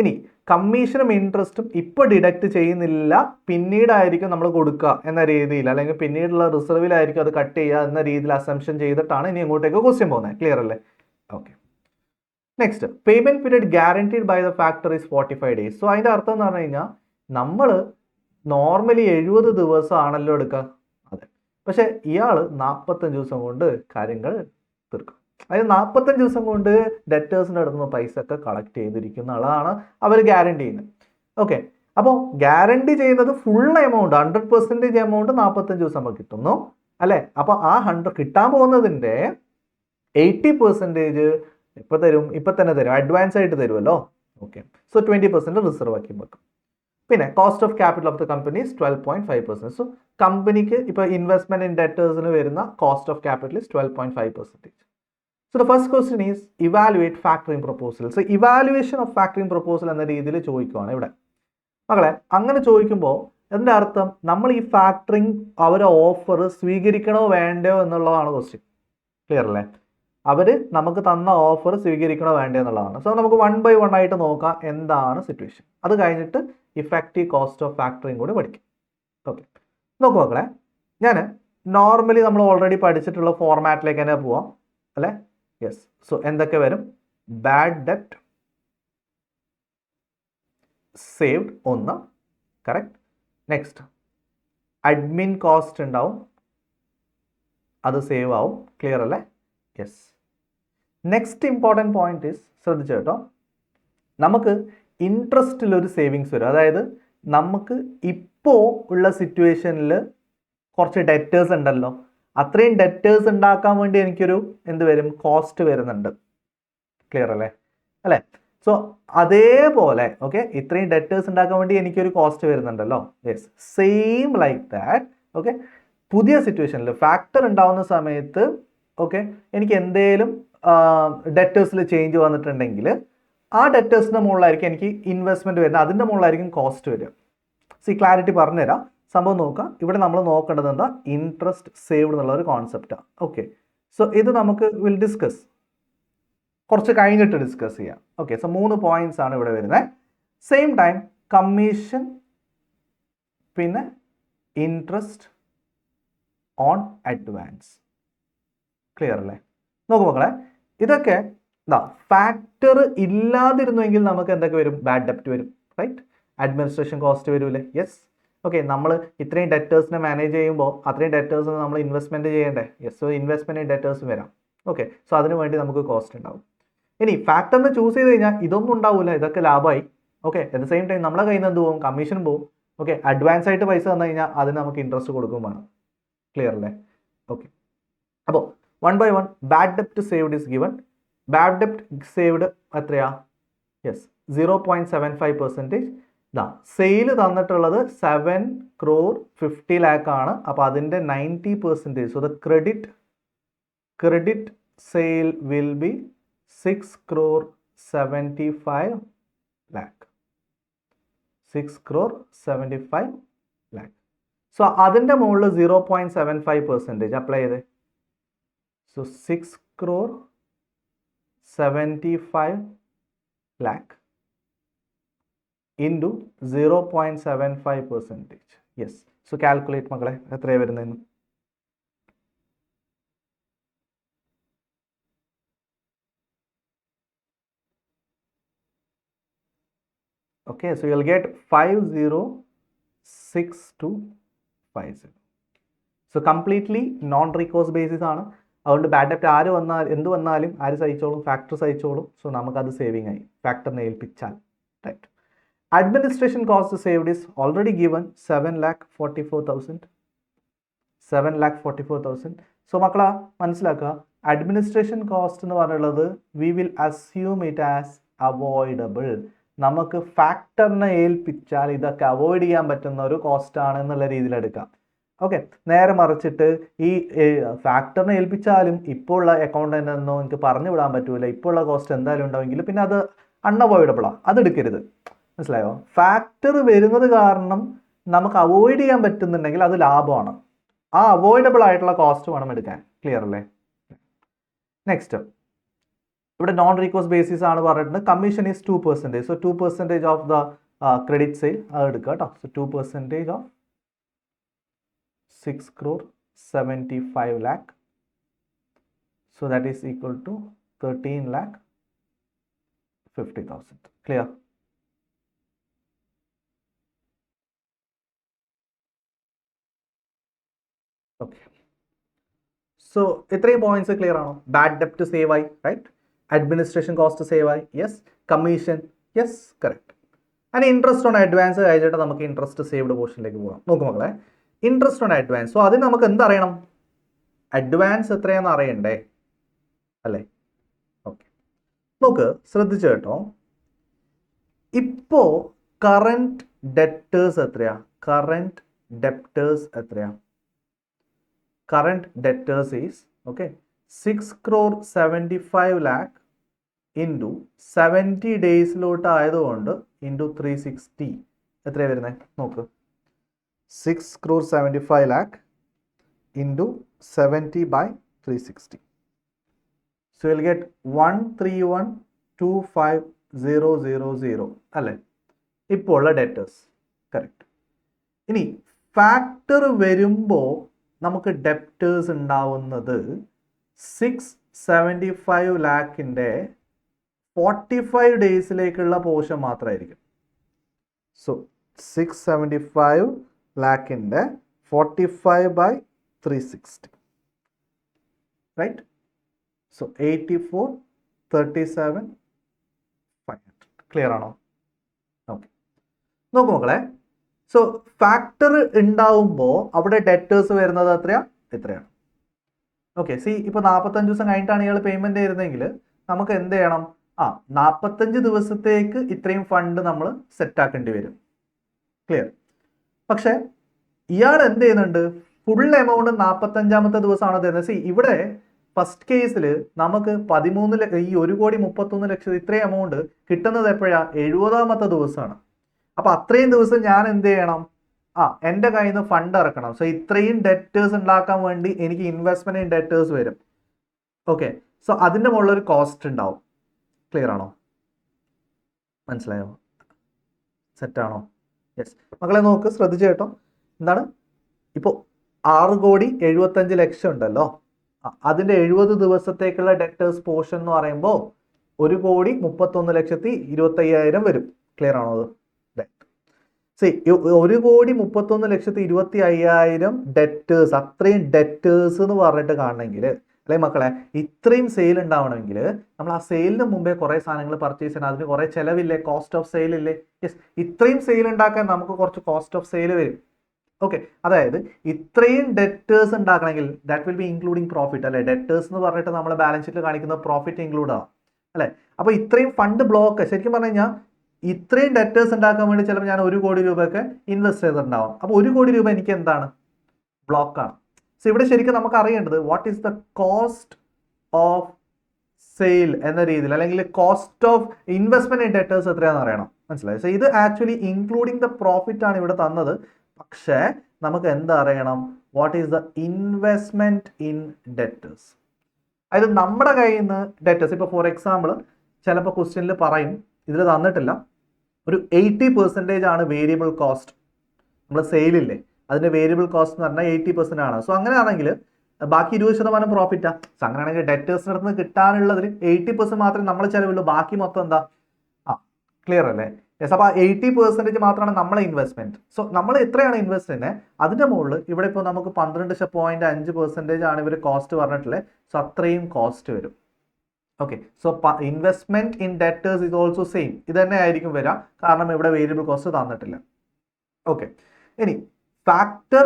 ഇനി കമ്മീഷനും ഇൻട്രസ്റ്റും ഇപ്പോൾ ഡിഡക്റ്റ് ചെയ്യുന്നില്ല, പിന്നീടായിരിക്കും നമ്മൾ കൊടുക്കുക എന്ന രീതിയിൽ, അല്ലെങ്കിൽ പിന്നീടുള്ള റിസർവിലായിരിക്കും അത് കട്ട് ചെയ്യുക എന്ന രീതിയിൽ അസംഷൻ ചെയ്തിട്ടാണ് ഇനി ഇങ്ങോട്ടേക്ക് ക്വസ്റ്റ്യൻ പോകുന്നത്. ക്ലിയർ അല്ലേ? Okay. Next, payment period guaranteed by the factor is 45 days. So അതിൻ്റെ അർത്ഥം എന്ന് പറഞ്ഞു കഴിഞ്ഞാൽ നമ്മൾ നോർമലി 70 ദിവസമാണല്ലോ എടുക്കുക. അതെ, പക്ഷെ ഇയാൾ 45 ദിവസം കൊണ്ട് കാര്യങ്ങൾ തീർക്കും. അതായത് 45 ദിവസം കൊണ്ട് ഡെറ്റേഴ്സിൻ്റെ അടുത്ത് നിന്ന് പൈസ ഒക്കെ കളക്ട് ചെയ്തിരിക്കുന്ന ആളാണ് അവർ ഗ്യാരണ്ടി ചെയ്യുന്നത്. ഓക്കെ, അപ്പോൾ ഗ്യാരണ്ടി ചെയ്യുന്നത് ഫുൾ എമൗണ്ട് 100% എമൗണ്ട് 45 ദിവസം കിട്ടുന്നു അല്ലേ? അപ്പോൾ ആ 100 കിട്ടാൻ പോകുന്നതിൻ്റെ 80% ഇപ്പോൾ തരും, ഇപ്പം തന്നെ തരും, അഡ്വാൻസ് ആയിട്ട് തരുമല്ലോ. ഓക്കെ, സോ 20% റിസർവ് ആക്കി വെക്കും. പിന്നെ cost of capital of the company 12.5%. So കമ്പനിക്ക് ഇപ്പോൾ ഇൻവെസ്റ്റ്മെന്റ് ഇൻ ഡെറ്റേഴ്സിന് വരുന്ന cost of capital is 12.5%. So the first question is evaluate factoring proposal. So evaluation of factoring proposal എന്ന രീതിയിൽ ചോദിക്കുകയാണ് ഇവിടെ. മക്കളെ, അങ്ങനെ ചോദിക്കുമ്പോൾ അതിൻ്റെ അർത്ഥം നമ്മൾ ഈ ഫാക്ടറിങ് അവരെ ഓഫർ സ്വീകരിക്കണോ വേണ്ടയോ എന്നുള്ളതാണ് ക്വസ്റ്റ്യൻ. ക്ലിയർ അല്ലേ? അവർ നമുക്ക് തന്ന ഓഫർ സ്വീകരിക്കണോ വേണ്ടയോ എന്നുള്ളതാണ്. സോ നമുക്ക് 1 by 1 ആയിട്ട് നോക്കാം എന്താണ് സിറ്റുവേഷൻ. അത് കഴിഞ്ഞിട്ട് ഇഫക്റ്റീവ് കോസ്റ്റ് ഓഫ് ഫാക്ടറിങ് കൂടി പഠിക്കും. ഓക്കെ, നോക്കൂ മക്കളെ, ഞാൻ നോർമലി നമ്മൾ ഓൾറെഡി പഠിച്ചിട്ടുള്ള ഫോർമാറ്റിലേക്ക് തന്നെ പോവാം അല്ലേ? യെസ്. സോ എന്തൊക്കെ വരും? ബാഡ് ഡെപ്റ്റ് സേവ്ഡ് ഒന്ന്, കറക്റ്റ്. നെക്സ്റ്റ് അഡ്മിൻ കോസ്റ്റ് ഉണ്ടാവും, അത് സേവ് ആവും. ക്ലിയർ അല്ലേ? Yes. Next important point is, ശ്രദ്ധിച്ചു കേട്ടോ, നമുക്ക് ഇൻട്രസ്റ്റിലൊരു സേവിങ്സ് വരും. അതായത് നമുക്ക് ഇപ്പോൾ ഉള്ള സിറ്റുവേഷനിൽ കുറച്ച് ഡെറ്റേഴ്സ് ഉണ്ടല്ലോ, അത്രയും ഡെറ്റേഴ്സ് ഉണ്ടാക്കാൻ വേണ്ടി എനിക്കൊരു എന്ത് വരും? കോസ്റ്റ് വരുന്നുണ്ട്. ക്ലിയർ അല്ലേ? അല്ലേ? സോ അതേപോലെ ഓക്കെ, ഇത്രയും ഡെറ്റേഴ്സ് ഉണ്ടാക്കാൻ വേണ്ടി എനിക്കൊരു കോസ്റ്റ് വരുന്നുണ്ടല്ലോ. Yes, same like that. Okay, പുതിയ സിറ്റുവേഷനിൽ ഫാക്ടർ ഉണ്ടാവുന്ന സമയത്ത് ഓക്കെ, എനിക്ക് എന്തേലും ഡെറ്റേഴ്സിൽ ചേഞ്ച് വന്നിട്ടുണ്ടെങ്കിൽ ആ ഡെറ്റേഴ്സിൻ്റെ മുകളിലായിരിക്കും എനിക്ക് ഇൻവെസ്റ്റ്മെൻറ്റ് വരുന്നത്, അതിൻ്റെ മുകളിലായിരിക്കും കോസ്റ്റ് വരിക. ക്ലാരിറ്റി പറഞ്ഞുതരാം. സംഭവം നോക്കാം. ഇവിടെ നമ്മൾ നോക്കേണ്ടത് എന്താ? ഇൻട്രസ്റ്റ് സേവ്ഡ് എന്നുള്ള ഒരു കോൺസെപ്റ്റാണ്. ഓക്കെ, സോ ഇത് നമുക്ക് വിൽ ഡിസ്കസ് കുറച്ച് കഴിഞ്ഞിട്ട് ഡിസ്കസ് ചെയ്യാം. ഓക്കെ, സോ 3 പോയിന്റ്സ് ആണ് ഇവിടെ വരുന്നത്. സെയിം ടൈം കമ്മീഷൻ, പിന്നെ ഇൻട്രസ്റ്റ് ഓൺ അഡ്വാൻസ്. ക്ലിയർ അല്ലേ? നോക്കൂ മക്കളെ, ഇതൊക്കെ ഫാക്ടർ ഇല്ലാതിരുന്നുവെങ്കിൽ നമുക്ക് എന്തൊക്കെ വരും? ബാഡ് ഡെപ്റ്റ് വരും, റൈറ്റ്? അഡ്മിനിസ്ട്രേഷൻ കോസ്റ്റ് വരൂലേ? യെസ്. ഓക്കെ, നമ്മൾ ഇത്രയും ഡെറ്റേഴ്സിനെ മാനേജ് ചെയ്യുമ്പോൾ അത്രയും ഡെറ്റേഴ്സിന് നമ്മൾ ഇൻവെസ്റ്റ്മെൻറ്റ് ചെയ്യേണ്ടേ? യെസ്. സോ ഇൻവെസ്റ്റ്മെൻറ്റ് ഡെറ്റേഴ്സ് വരാം. ഓക്കെ, സോ അതിന് വേണ്ടി നമുക്ക് കോസ്റ്റ് ഉണ്ടാവും. ഇനി ഫാക്ടറിന് ചൂസ് ചെയ്ത് കഴിഞ്ഞാൽ ഇതൊന്നും ഉണ്ടാവില്ല, ഇതൊക്കെ ലാഭമായി. Okay, at the same time നമ്മളെ കയ്യിൽ നിന്ന് എന്ത് പോകും? കമ്മീഷനും പോകും. ഓക്കെ, അഡ്വാൻസ് ആയിട്ട് പൈസ തന്നു കഴിഞ്ഞാൽ അതിന് നമുക്ക് ഇൻട്രസ്റ്റ് കൊടുക്കും വേണം. ക്ലിയർ അല്ലേ? ഓക്കെ, അപ്പോൾ 1 by 1 ബാഡ് ഡെപ്റ്റ് സേവ്ഡ് ഇസ് ഗിവൺ. ബാഡ് ഡെപ്റ്റ് സേവ്ഡ് എത്രയാ? യെസ്, 0.75%. ഇതാ സെയിൽ തന്നിട്ടുള്ളത് 7,50 lakh ആണ്. അപ്പോൾ അതിൻ്റെ 90%. So the credit sale will be 6,75 lakh. 6,75 lakh. So അതിൻ്റെ മുകളിൽ 0.75% അപ്ലൈ ചെയ്തേ. So 6,75 lakh into 0.75%. Yes. So calculate മക്കളെ, എത്രയാണ് വരുന്നതെന്ന്. Okay, so you'll get 506250. So completely non-recourse basis ആണ്. അതുകൊണ്ട് ബാഡ് ഡെപ്റ്റ് ആര് വന്നാൽ എന്ത് വന്നാലും ആര് സഹിച്ചോളും, ഫാക്ടർ സഹിച്ചോളും. സോ നമുക്കത് സേവിങ് ആയി ഫാക്ടറിനെ ഏൽപ്പിച്ചാൽ. Right. Administration cost saved is already given 7,44,000. 7,44,000. So മക്കളാ മനസ്സിലാക്കുക, അഡ്മിനിസ്ട്രേഷൻ കോസ്റ്റ് എന്ന് പറയുന്നത് we will assume it as avoidable. നമുക്ക് ഫാക്ടറിനെ ഏൽപ്പിച്ചാൽ ഇതൊക്കെ അവോയ്ഡ് ചെയ്യാൻ പറ്റുന്ന ഒരു കോസ്റ്റ് ആണ് എന്നുള്ള രീതിയിൽ എടുക്കാം. ഓക്കെ. നേരെ മറിച്ചിട്ട് ഈ ഫാക്ടറിനെ ഏൽപ്പിച്ചാലും ഇപ്പോൾ ഉള്ള അക്കൗണ്ടൻ്റ് എന്നോ എനിക്ക് പറഞ്ഞു വിടാൻ പറ്റൂല, ഇപ്പോൾ ഉള്ള കോസ്റ്റ് എന്തായാലും ഉണ്ടാവുമെങ്കിൽ പിന്നെ അത് അൺഅവോയ്ഡബിളാണ്, അത് എടുക്കരുത്. മനസ്സിലായോ? ഫാക്ടർ വരുന്നത് കാരണം നമുക്ക് അവോയ്ഡ് ചെയ്യാൻ പറ്റുന്നുണ്ടെങ്കിൽ അത് ലാഭമാണ്. ആ അവോയ്ഡബിൾ ആയിട്ടുള്ള കോസ്റ്റ് വേണം എടുക്കാൻ. ക്ലിയർ അല്ലേ? നെക്സ്റ്റ്, ഇവിടെ നോൺ റീകോഴ്സ് ബേസിസ് ആണ് പറഞ്ഞിട്ടുണ്ട്. Commission is 2%. So 2% of the credit sale അത് എടുക്കുക കേട്ടോ. So 2% of 6,75 lakh. So that is equal to 13,50,000. Clear? Okay. So ഇത്രയും പോയിന്റ്സ് ക്ലിയർ ആണോ? ബാഡ് ഡെപ്റ്റ് സേവ് ആയി, റൈറ്റ്? അഡ്മിനിസ്ട്രേഷൻ കോസ്റ്റ് സേവ് ആയി, yes. Commission, yes, correct. And interest on advance കഴിഞ്ഞിട്ട് നമുക്ക് ഇൻട്രസ്റ്റ് സേവ്ഡ് പോർഷനിലേക്ക് പോകാം. നോക്കൂ മക്കളെ, ഇൻട്രസ്റ്റ് ഓൺ അഡ്വാൻസ്. സോ അതിന് നമുക്ക് എന്തറിയണം? അഡ്വാൻസ് എത്രയാണെന്ന് അറിയണ്ടേ, അല്ലേ? ഓക്കെ, നോക്ക്, ശ്രദ്ധിച്ചു കേട്ടോ. ഇപ്പോൾ കറന്റ് ഡെപ്റ്റേഴ്സ് എത്രയാ? കറന്റ് ഡെപ്റ്റേഴ്സ് എത്രയാ? Current debtors is okay 6,75 lakh into 70 ഡേയ്സിലോട്ട് ആയതുകൊണ്ട് ഇൻറ്റു 360 എത്രയാണ് വരുന്നത്? നോക്ക്, 6,75 lakh into 70 by 360. So you'll get 13125,000 അല്ലേ ഇപ്പോൾ ഉള്ള ഡെറ്റേഴ്സ്. കറക്റ്റ്. ഇനി ഫാക്ടർ വരുമ്പോൾ നമുക്ക് ഡെപ്റ്റേഴ്സ് ഉണ്ടാവുന്നത് 675 ലാക്കിൻ്റെ 45 ഡേയ്സിലേക്കുള്ള പോർഷൻ മാത്രമായിരിക്കും. So 675 ലാക്കിൻ്റെ 45 by 360, right? So 84, 37, 500. Clear ആണോ? ഓക്കെ, നോക്കൂ മക്കളെ. സോ ഫാക്ടർ ഉണ്ടാവുമ്പോൾ അവിടെ ഡെറ്റേഴ്സ് വരുന്നത് എത്രയാണ്? ഓക്കെ, സി ഇപ്പോൾ 45 ദിവസം കഴിഞ്ഞിട്ടാണ് ഇയാൾ പേയ്മെൻറ്റ് ചെയ്യുന്നതെങ്കിൽ നമുക്ക് എന്ത് ചെയ്യണം? 45 ദിവസത്തേക്ക് ഇത്രയും ഫണ്ട് നമ്മൾ സെറ്റാക്കേണ്ടി വരും. ക്ലിയർ? പക്ഷേ ഇയാൾ എന്ത് ചെയ്യുന്നുണ്ട്? ഫുൾ എമൗണ്ട് 45ാമത്തെ ദിവസമാണ് തരുന്നത്. സി ഇവിടെ ഫസ്റ്റ് കേസിൽ നമുക്ക് 1,31,00,000 ഇത്രയും എമൗണ്ട് കിട്ടുന്നത് എപ്പോഴാണ്? 70ാമത്തെ ദിവസമാണ്. അപ്പോൾ അത്രയും ദിവസം ഞാൻ എന്ത് ചെയ്യണം? എൻ്റെ കയ്യിൽ നിന്ന് ഫണ്ട് ഇറക്കണം. സോ ഇത്രയും ഡെറ്റേഴ്സ് ഉണ്ടാക്കാൻ വേണ്ടി എനിക്ക് ഇൻവെസ്റ്റ്മെന്റ് ഇൻ ഡെറ്റേഴ്സ് വരും. ഓക്കെ, സോ അതിൻ്റെ മുകളിലൊരു കോസ്റ്റ് ഉണ്ടാവും. ക്ലിയർ ആണോ? മനസ്സിലായോ? സെറ്റാണോ? യെസ്. മക്കളെ നോക്ക്, ശ്രദ്ധിച്ചു കേട്ടോ. എന്താണ് ഇപ്പോൾ 6,75,00,000 ഉണ്ടല്ലോ, അതിൻ്റെ 70 ദിവസത്തേക്കുള്ള ഡെറ്റേഴ്സ് പോർഷൻ എന്ന് പറയുമ്പോൾ 1,31,25,000 വരും. ക്ലിയർ ആണോ? അത് 1,31,25,000 ഡെറ്റേഴ്സ്, അത്രയും ഡെറ്റേഴ്സ് എന്ന് പറഞ്ഞിട്ട് കാണണമെങ്കിൽ, അല്ലെ മക്കളെ, ഇത്രയും സെയിൽ ഉണ്ടാവണമെങ്കിൽ നമ്മൾ ആ സെയിലിന് മുമ്പേ കുറേ സാധനങ്ങൾ പർച്ചേസ് ചെയ്യണം. അതിന് കുറേ ചിലവില്ലേ? കോസ്റ്റ് ഓഫ് സെയിൽ ഇല്ലേ? യെസ്. ഇത്രയും സെയിൽ ഉണ്ടാക്കാൻ നമുക്ക് കുറച്ച് കോസ്റ്റ് ഓഫ് സെയിൽ വരും. ഓക്കെ, അതായത് ഇത്രയും ഡെറ്റേഴ്സ് ഉണ്ടാക്കണമെങ്കിൽ that will be including profit, അല്ലെ? ഡെറ്റേഴ്സ് എന്ന് പറഞ്ഞിട്ട് നമ്മൾ ബാലൻസ് ഷീറ്റിൽ കാണിക്കുന്ന പ്രോഫിറ്റ് ഇൻക്ലൂഡ് ആവും, അല്ലെ? അപ്പോൾ ഇത്രയും ഫണ്ട് ബ്ലോക്ക്, ശരിക്കും പറഞ്ഞു കഴിഞ്ഞാൽ ഇത്രയും ഡെറ്റേഴ്സ് ഉണ്ടാക്കാൻ വേണ്ടി ചിലപ്പോൾ ഞാൻ 1 കോടി രൂപയൊക്കെ ഇൻവെസ്റ്റ് ചെയ്തിട്ടുണ്ടാവും. അപ്പോൾ 1 കോടി രൂപ എനിക്ക് എന്താണ്? ബ്ലോക്കാണ്. സോ ഇവിടെ ശരിക്കും നമുക്ക് അറിയേണ്ടത് what is the cost of sale എന്ന രീതിയിൽ, അല്ലെങ്കിൽ cost of investment in debtors എത്രയാണെന്ന് അറിയണം. മനസ്സിലായി? സോ ഇത് ആക്ച്വലി ഇൻക്ലൂഡിങ് ദ പ്രോഫിറ്റ് ആണ് ഇവിടെ തന്നത്. പക്ഷേ നമുക്ക് എന്താ അറിയണം? What is the investment in debtors. അതായത് നമ്മുടെ കയ്യിൽ നിന്ന് ഡെറ്റേഴ്സ്, ഇപ്പോൾ ഫോർ എക്സാമ്പിൾ ചിലപ്പോൾ ക്വസ്റ്റ്യനിൽ പറയും, ഇതിൽ തന്നിട്ടില്ല, ഒരു 80% ആണ് വേരിയബിൾ കോസ്റ്റ്. നമ്മൾ സെയിലില്ലേ, അതിൻ്റെ വേരിയബിൾ കോസ്റ്റ് എന്ന് പറഞ്ഞാൽ 80% ആണ്. സോ അങ്ങനെയാണെങ്കിൽ ബാക്കി 20% പ്രോഫിറ്റാണ്. സോ അങ്ങനെയാണെങ്കിൽ ഡെറ്റേഴ്സിൻ്റെ അടുത്ത് നിന്ന് കിട്ടാനുള്ളതിൽ 80% മാത്രമേ നമ്മൾ ചിലവുള്ളൂ. ബാക്കി മൊത്തം എന്താ? ക്ലിയർ അല്ലേ? യെസ്. അപ്പോൾ 80% മാത്രമാണ് നമ്മളെ ഇൻവെസ്റ്റ്മെന്റ്. സോ നമ്മൾ എത്രയാണ് ഇൻവെസ്റ്റ് ചെയ്യുന്നത് അതിൻ്റെ മുകളിൽ ഇവിടെ ഇപ്പോൾ നമുക്ക് 12.5% ആണ് ഇവർ കോസ്റ്റ് പറഞ്ഞിട്ടുള്ളത്. സോ അത്രയും കോസ്റ്റ് വരും. Okay. So investment in debtors is also same. ഇത് തന്നെ ആയിരിക്കും വരിക, കാരണം ഇവിടെ വേരിയബിൾ കോസ്റ്റ് തന്നിട്ടില്ല. ഓക്കെ. ഇനി ഫാക്ടർ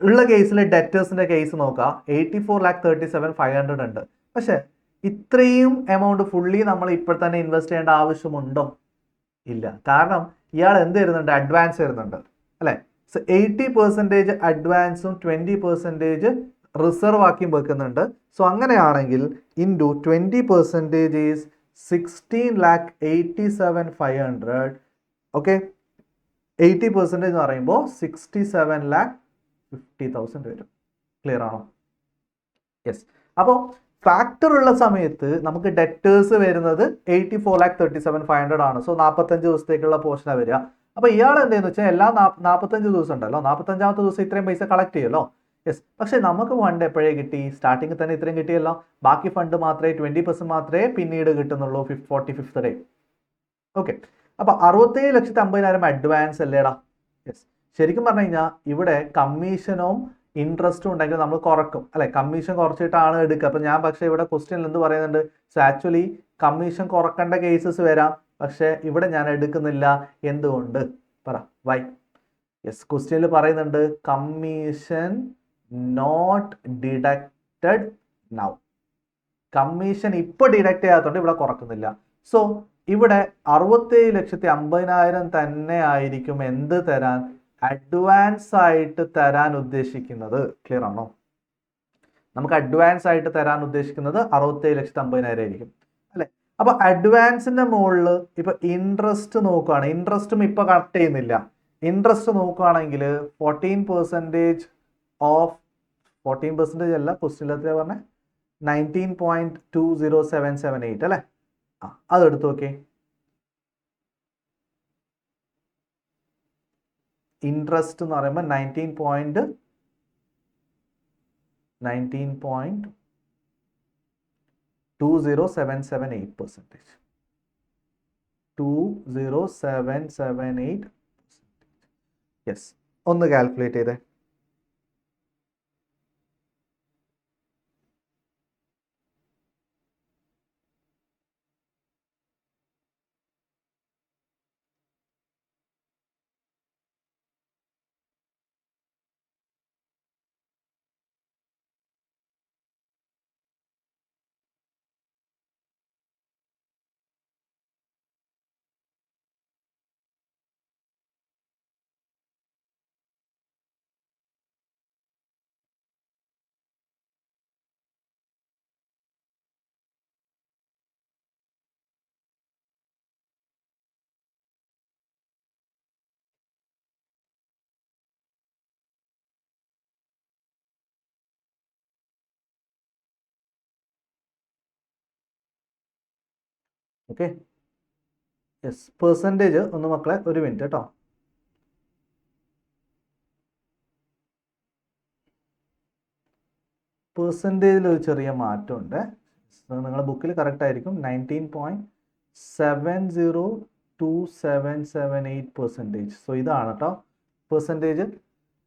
ഉള്ള കേസിൽ ഡെറ്റേഴ്സിന്റെ കേസ് നോക്കുക. 84,37,500 ഉണ്ട്. പക്ഷെ ഇത്രയും എമൗണ്ട് ഫുള്ളി നമ്മൾ ഇപ്പോൾ തന്നെ ഇൻവെസ്റ്റ് ചെയ്യേണ്ട ആവശ്യമുണ്ടോ? ഇല്ല. കാരണം ഇയാൾ എന്ത് തരുന്നുണ്ട്? അഡ്വാൻസ് തരുന്നുണ്ട് അല്ലേ? സോ 80% അഡ്വാൻസും 20% റിസർവ് ആക്കിയും വെക്കുന്നുണ്ട്. സോ അങ്ങനെയാണെങ്കിൽ ഇൻറ്റു 20% ഈസ് 16,87,500. ഓക്കെ. 80% എന്ന് പറയുമ്പോൾ 67,50,000 വരും. ക്ലിയർ ആണോ? യെസ്. അപ്പോൾ ഫാക്ടർ ഉള്ള സമയത്ത് നമുക്ക് ഡെറ്റേഴ്സ് വരുന്നത് 84,37,500 ആണ്. സോ 45 ദിവസത്തേക്കുള്ള പോർഷനാണ് വരിക. അപ്പോൾ ഇയാൾ എന്തെന്ന് വെച്ചാൽ എല്ലാ 45 ദിവസം ഉണ്ടല്ലോ, 45ാമത്തെ ദിവസം ഇത്രയും പൈസ കളക്ട് ചെയ്യുമല്ലോ. യെസ്. പക്ഷെ നമുക്ക് ഫണ്ട് എപ്പോഴേ കിട്ടി? സ്റ്റാർട്ടിങ്ങിൽ തന്നെ ഇത്രയും കിട്ടിയല്ലോ. ബാക്കി ഫണ്ട് മാത്രമേ 20% മാത്രമേ പിന്നീട് കിട്ടുന്നുള്ളൂ 45th ഡേ. ഓക്കെ. അപ്പോൾ 67,50,000 അഡ്വാൻസ് അല്ലേടാ? യെസ്. ശരിക്കും പറഞ്ഞു കഴിഞ്ഞാൽ ഇവിടെ കമ്മീഷനും ഇൻട്രസ്റ്റും ഉണ്ടെങ്കിൽ നമ്മൾ കുറക്കും അല്ലെ? കമ്മീഷൻ കുറച്ചിട്ടാണ് എടുക്കുക. അപ്പം ഞാൻ പക്ഷേ ഇവിടെ ക്വസ്റ്റ്യനിൽ എന്ത് പറയുന്നുണ്ട്? സോ ആക്ച്വലി കമ്മീഷൻ കുറക്കേണ്ട കേസസ് വരാം, പക്ഷേ ഇവിടെ ഞാൻ എടുക്കുന്നില്ല. എന്തുകൊണ്ട്? പറ. വൈ? യെസ്. ക്വസ്റ്റ്യനിൽ പറയുന്നുണ്ട് commission not deducted now. Commission ഇപ്പോൾ ഡിഡക്റ്റ് ചെയ്യാത്തതുകൊണ്ട് ഇവിടെ കുറക്കുന്നില്ല. സോ ഇവിടെ 67,50,000 തന്നെ ആയിരിക്കും എന്ത് തരാൻ? അഡ്വാൻസ് ആയിട്ട് തരാൻ ഉദ്ദേശിക്കുന്നത്. ക്ലിയർ ആണോ? നമുക്ക് അഡ്വാൻസ് ആയിട്ട് തരാൻ ഉദ്ദേശിക്കുന്നത് 67,50,000 ആയിരിക്കും അല്ലെ? അപ്പൊ അഡ്വാൻസിന്റെ മുകളിൽ ഇപ്പൊ ഇൻട്രസ്റ്റ് നോക്കുകയാണ്. ഇൻട്രസ്റ്റും ഇപ്പൊ കട്ട് ചെയ്യുന്നില്ല. ഇൻട്രസ്റ്റ് നോക്കുകയാണെങ്കിൽ 14% ഓഫ് 14% അല്ല, ക്വസ്റ്റ്യൻ എത്രയാ പറഞ്ഞേ? 19.20778 അല്ലെ? അതെടുത്ത് നോക്കിയേ. ഇൻട്രസ്റ്റ് എന്ന് പറയുമ്പോൾ 19.20778%. 20778%. യെസ്. ഒന്ന് കാൽക്കുലേറ്റ് ചെയ്തേ. ഓക്കെ. യെസ്. പെർസെൻറ്റേജ് ഒന്ന് മക്കളെ ഒരു മിനിറ്റ് കേട്ടോ. പെർസെൻറ്റേജിൽ ഒരു ചെറിയ മാറ്റമുണ്ട്. നിങ്ങളുടെ ബുക്കിൽ കറക്റ്റ് ആയിരിക്കും. 19.7027778%. സോ ഇതാണ് കേട്ടോ പെർസെൻറ്റേജ്.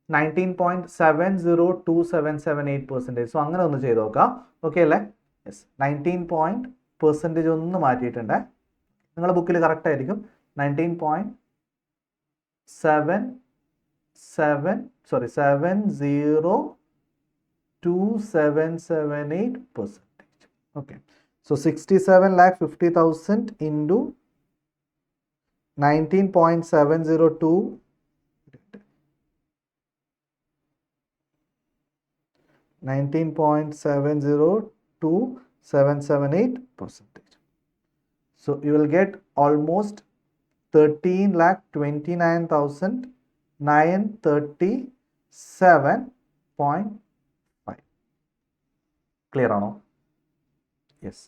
19.7027778%. സോ അങ്ങനെ ഒന്ന് ചെയ്ത് നോക്കാം. ഓക്കെ അല്ലേ? യെസ്. 19% ഒന്ന് മാറ്റിയിട്ടുണ്ട്. നിങ്ങളുടെ ബുക്കിൽ കറക്റ്റ് ആയിരിക്കും. 7027778%. Okay. So 67,50,000 into 19.702 19.702,778%. So you will get almost 13,29,937.5. Clear ആണോ? യെസ്.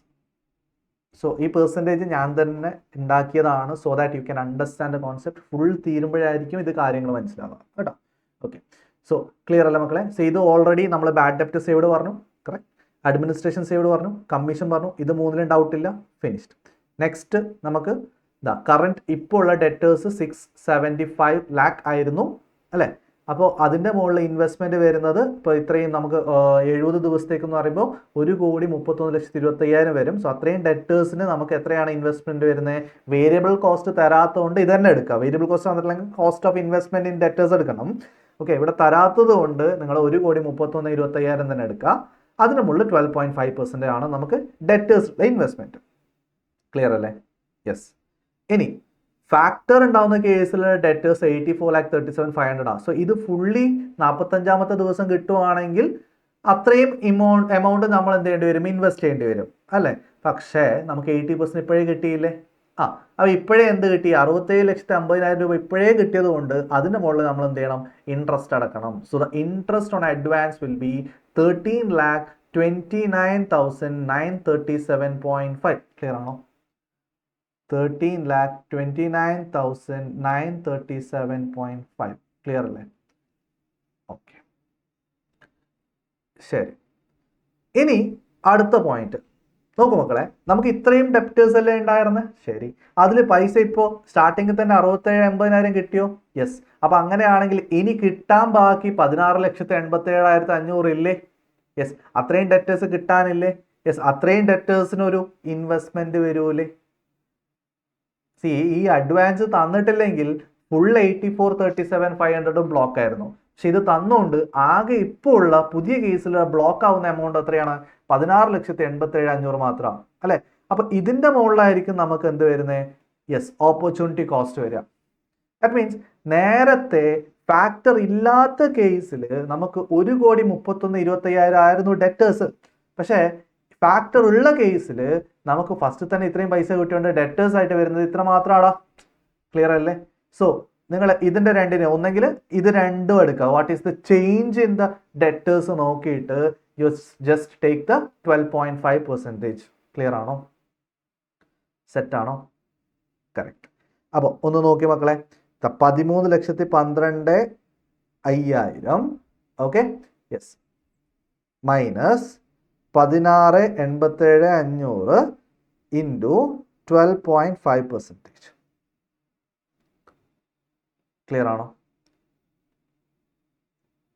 സോ ഈ പെർസെൻറ്റേജ് ഞാൻ തന്നെ ഉണ്ടാക്കിയതാണ്, so that you can understand the concept. Full തീരുമ്പോഴായിരിക്കും ഇത് കാര്യങ്ങൾ മനസ്സിലാവുക കേട്ടോ. ഓക്കെ, സോ ക്ലിയർ അല്ല മക്കളെ? സോ ഇത് ഓൾറെഡി നമ്മൾ ബാഡ് ഡെപ്റ്റ് സേവ്ഡ് പറഞ്ഞു, കറക്റ്റ്. അഡ്മിനിസ്ട്രേഷൻ സേവ്ഡ് പറഞ്ഞു, കമ്മീഷൻ പറഞ്ഞു, ഇത് മൂന്നിലും ഡൗട്ടില്ല, ഫിനിഷ്ഡ്. നെക്സ്റ്റ് നമുക്ക് കറണ്ട് ഇപ്പോൾ ഉള്ള ഡെറ്റേഴ്സ് 675 lakh ആയിരുന്നു അല്ലേ? അപ്പോൾ അതിൻ്റെ മുകളിൽ ഇൻവെസ്റ്റ്മെൻറ്റ് വരുന്നത് ഇപ്പോൾ ഇത്രയും നമുക്ക് 70 ദിവസത്തേക്ക് എന്ന് പറയുമ്പോൾ 1,31,25,000 വരും. സോ അത്രയും ഡെറ്റേഴ്സിന് നമുക്ക് എത്രയാണ് ഇൻവെസ്റ്റ്മെൻറ്റ് വരുന്നത്? വേരിയബിൾ കോസ്റ്റ് തരാത്തതുകൊണ്ട് ഇത് തന്നെ എടുക്കുക. വേരിയബിൾ കോസ്റ്റ് വന്നിട്ടില്ലെങ്കിൽ cost of investment in debtors എടുക്കണം. ഓക്കെ, ഇവിടെ തരാത്തത് കൊണ്ട് നിങ്ങൾ 1,31,25,000 തന്നെ എടുക്കുക. അതിന് മുകളിൽ 12.5% ആണ് നമുക്ക് ഡെറ്റേഴ്സിലെ ഇൻവെസ്റ്റ്മെൻറ്റ്. ക്ലിയർ അല്ലേ? യെസ്. ഇനി ഫാക്ടർ ഉണ്ടാവുന്ന കേസിൽ ഡെറ്റേഴ്സ് 84,37,500 ആണ്. സോ ഇത് ഫുള്ളി 45ാമത്തെ ദിവസം കിട്ടുവാണെങ്കിൽ അത്രയും എമൗണ്ട് നമ്മൾ എന്ത് ചെയ്യേണ്ടി വരും? ഇൻവെസ്റ്റ് ചെയ്യേണ്ടി വരും അല്ലേ? പക്ഷേ നമുക്ക് 80% ഇപ്പോഴേ കിട്ടിയില്ലേ? അപ്പോൾ ഇപ്പോഴേ എന്ത് കിട്ടി? 67,50,000 രൂപ ഇപ്പോഴേ കിട്ടിയത് കൊണ്ട് അതിന് മുകളിൽ നമ്മൾ എന്ത് ചെയ്യണം? ഇൻട്രസ്റ്റ് അടക്കണം. So the interest on advance will be 13,29,937.5. Clear ആണോ? 13,29,937.5. ക്ലിയർ അല്ലേ? ഓക്കെ, ശരി. ഇനി അടുത്ത പോയിന്റ് നോക്കൂ മക്കളെ, നമുക്ക് ഇത്രയും ഡെപ്റ്റേഴ്സ് അല്ലേ ഉണ്ടായിരുന്നത്? ശരി, അതിൽ പൈസ ഇപ്പോൾ സ്റ്റാർട്ടിങ്ങിൽ തന്നെ 67,80,000 കിട്ടിയോ? യെസ്. അപ്പോൾ അങ്ങനെയാണെങ്കിൽ ഇനി കിട്ടാൻ ബാക്കി 16,87,500 ഇല്ലേ? യെസ്. അത്രയും ഡെപ്റ്റേഴ്സ് കിട്ടാനില്ലേ? യെസ്. അത്രയും ഡെപ്റ്റേഴ്സിനൊരു ഇൻവെസ്റ്റ്മെന്റ് വരൂലേ? ഈ അഡ്വാൻസ് തന്നിട്ടില്ലെങ്കിൽ ഫുൾ 84,37,500 ബ്ലോക്ക് ആയിരുന്നു. പക്ഷെ ഇത് തന്നുകൊണ്ട് ആകെ ഇപ്പോൾ ഉള്ള പുതിയ കേസിൽ ബ്ലോക്ക് ആവുന്ന എമൗണ്ട് എത്രയാണ്? 16,87,500 മാത്രമാണ് അല്ലെ? അപ്പൊ ഇതിന്റെ മുകളിലായിരിക്കും നമുക്ക് എന്ത് വരുന്നത്? യെസ്, ഓപ്പർച്യൂണിറ്റി കോസ്റ്റ് വരിക. ദാറ്റ് മീൻസ് നേരത്തെ ഫാക്ടർ ഇല്ലാത്ത കേസിൽ നമുക്ക് 1,31,25,000 ആയിരുന്നു ഡെറ്റേഴ്സ്. പക്ഷേ ഫാക്ടർ ഉള്ള കേസിൽ നമുക്ക് ഫസ്റ്റ് തന്നെ ഇത്രയും പൈസ കിട്ടിയോണ്ട് ഡെറ്റേഴ്സ് ആയിട്ട് വരുന്നത് ഇത്ര മാത്രമാടാ. ക്ലിയർ അല്ലേ? സോ നിങ്ങൾ ഇതിന്റെ രണ്ടിനെ ഒന്നെങ്കിൽ ഇത് രണ്ടും എടുക്കുക. What is the change in the debtors നോക്കിയിട്ട് you just take the 12.5%. Clear ആണോ? സെറ്റ് ആണോ? കറക്റ്റ്. അപ്പോൾ ഒന്ന് നോക്കി മക്കളെ, 13,12,500 okay, yes, minus 16,87,500 into 12.5%. Clear ആണോ?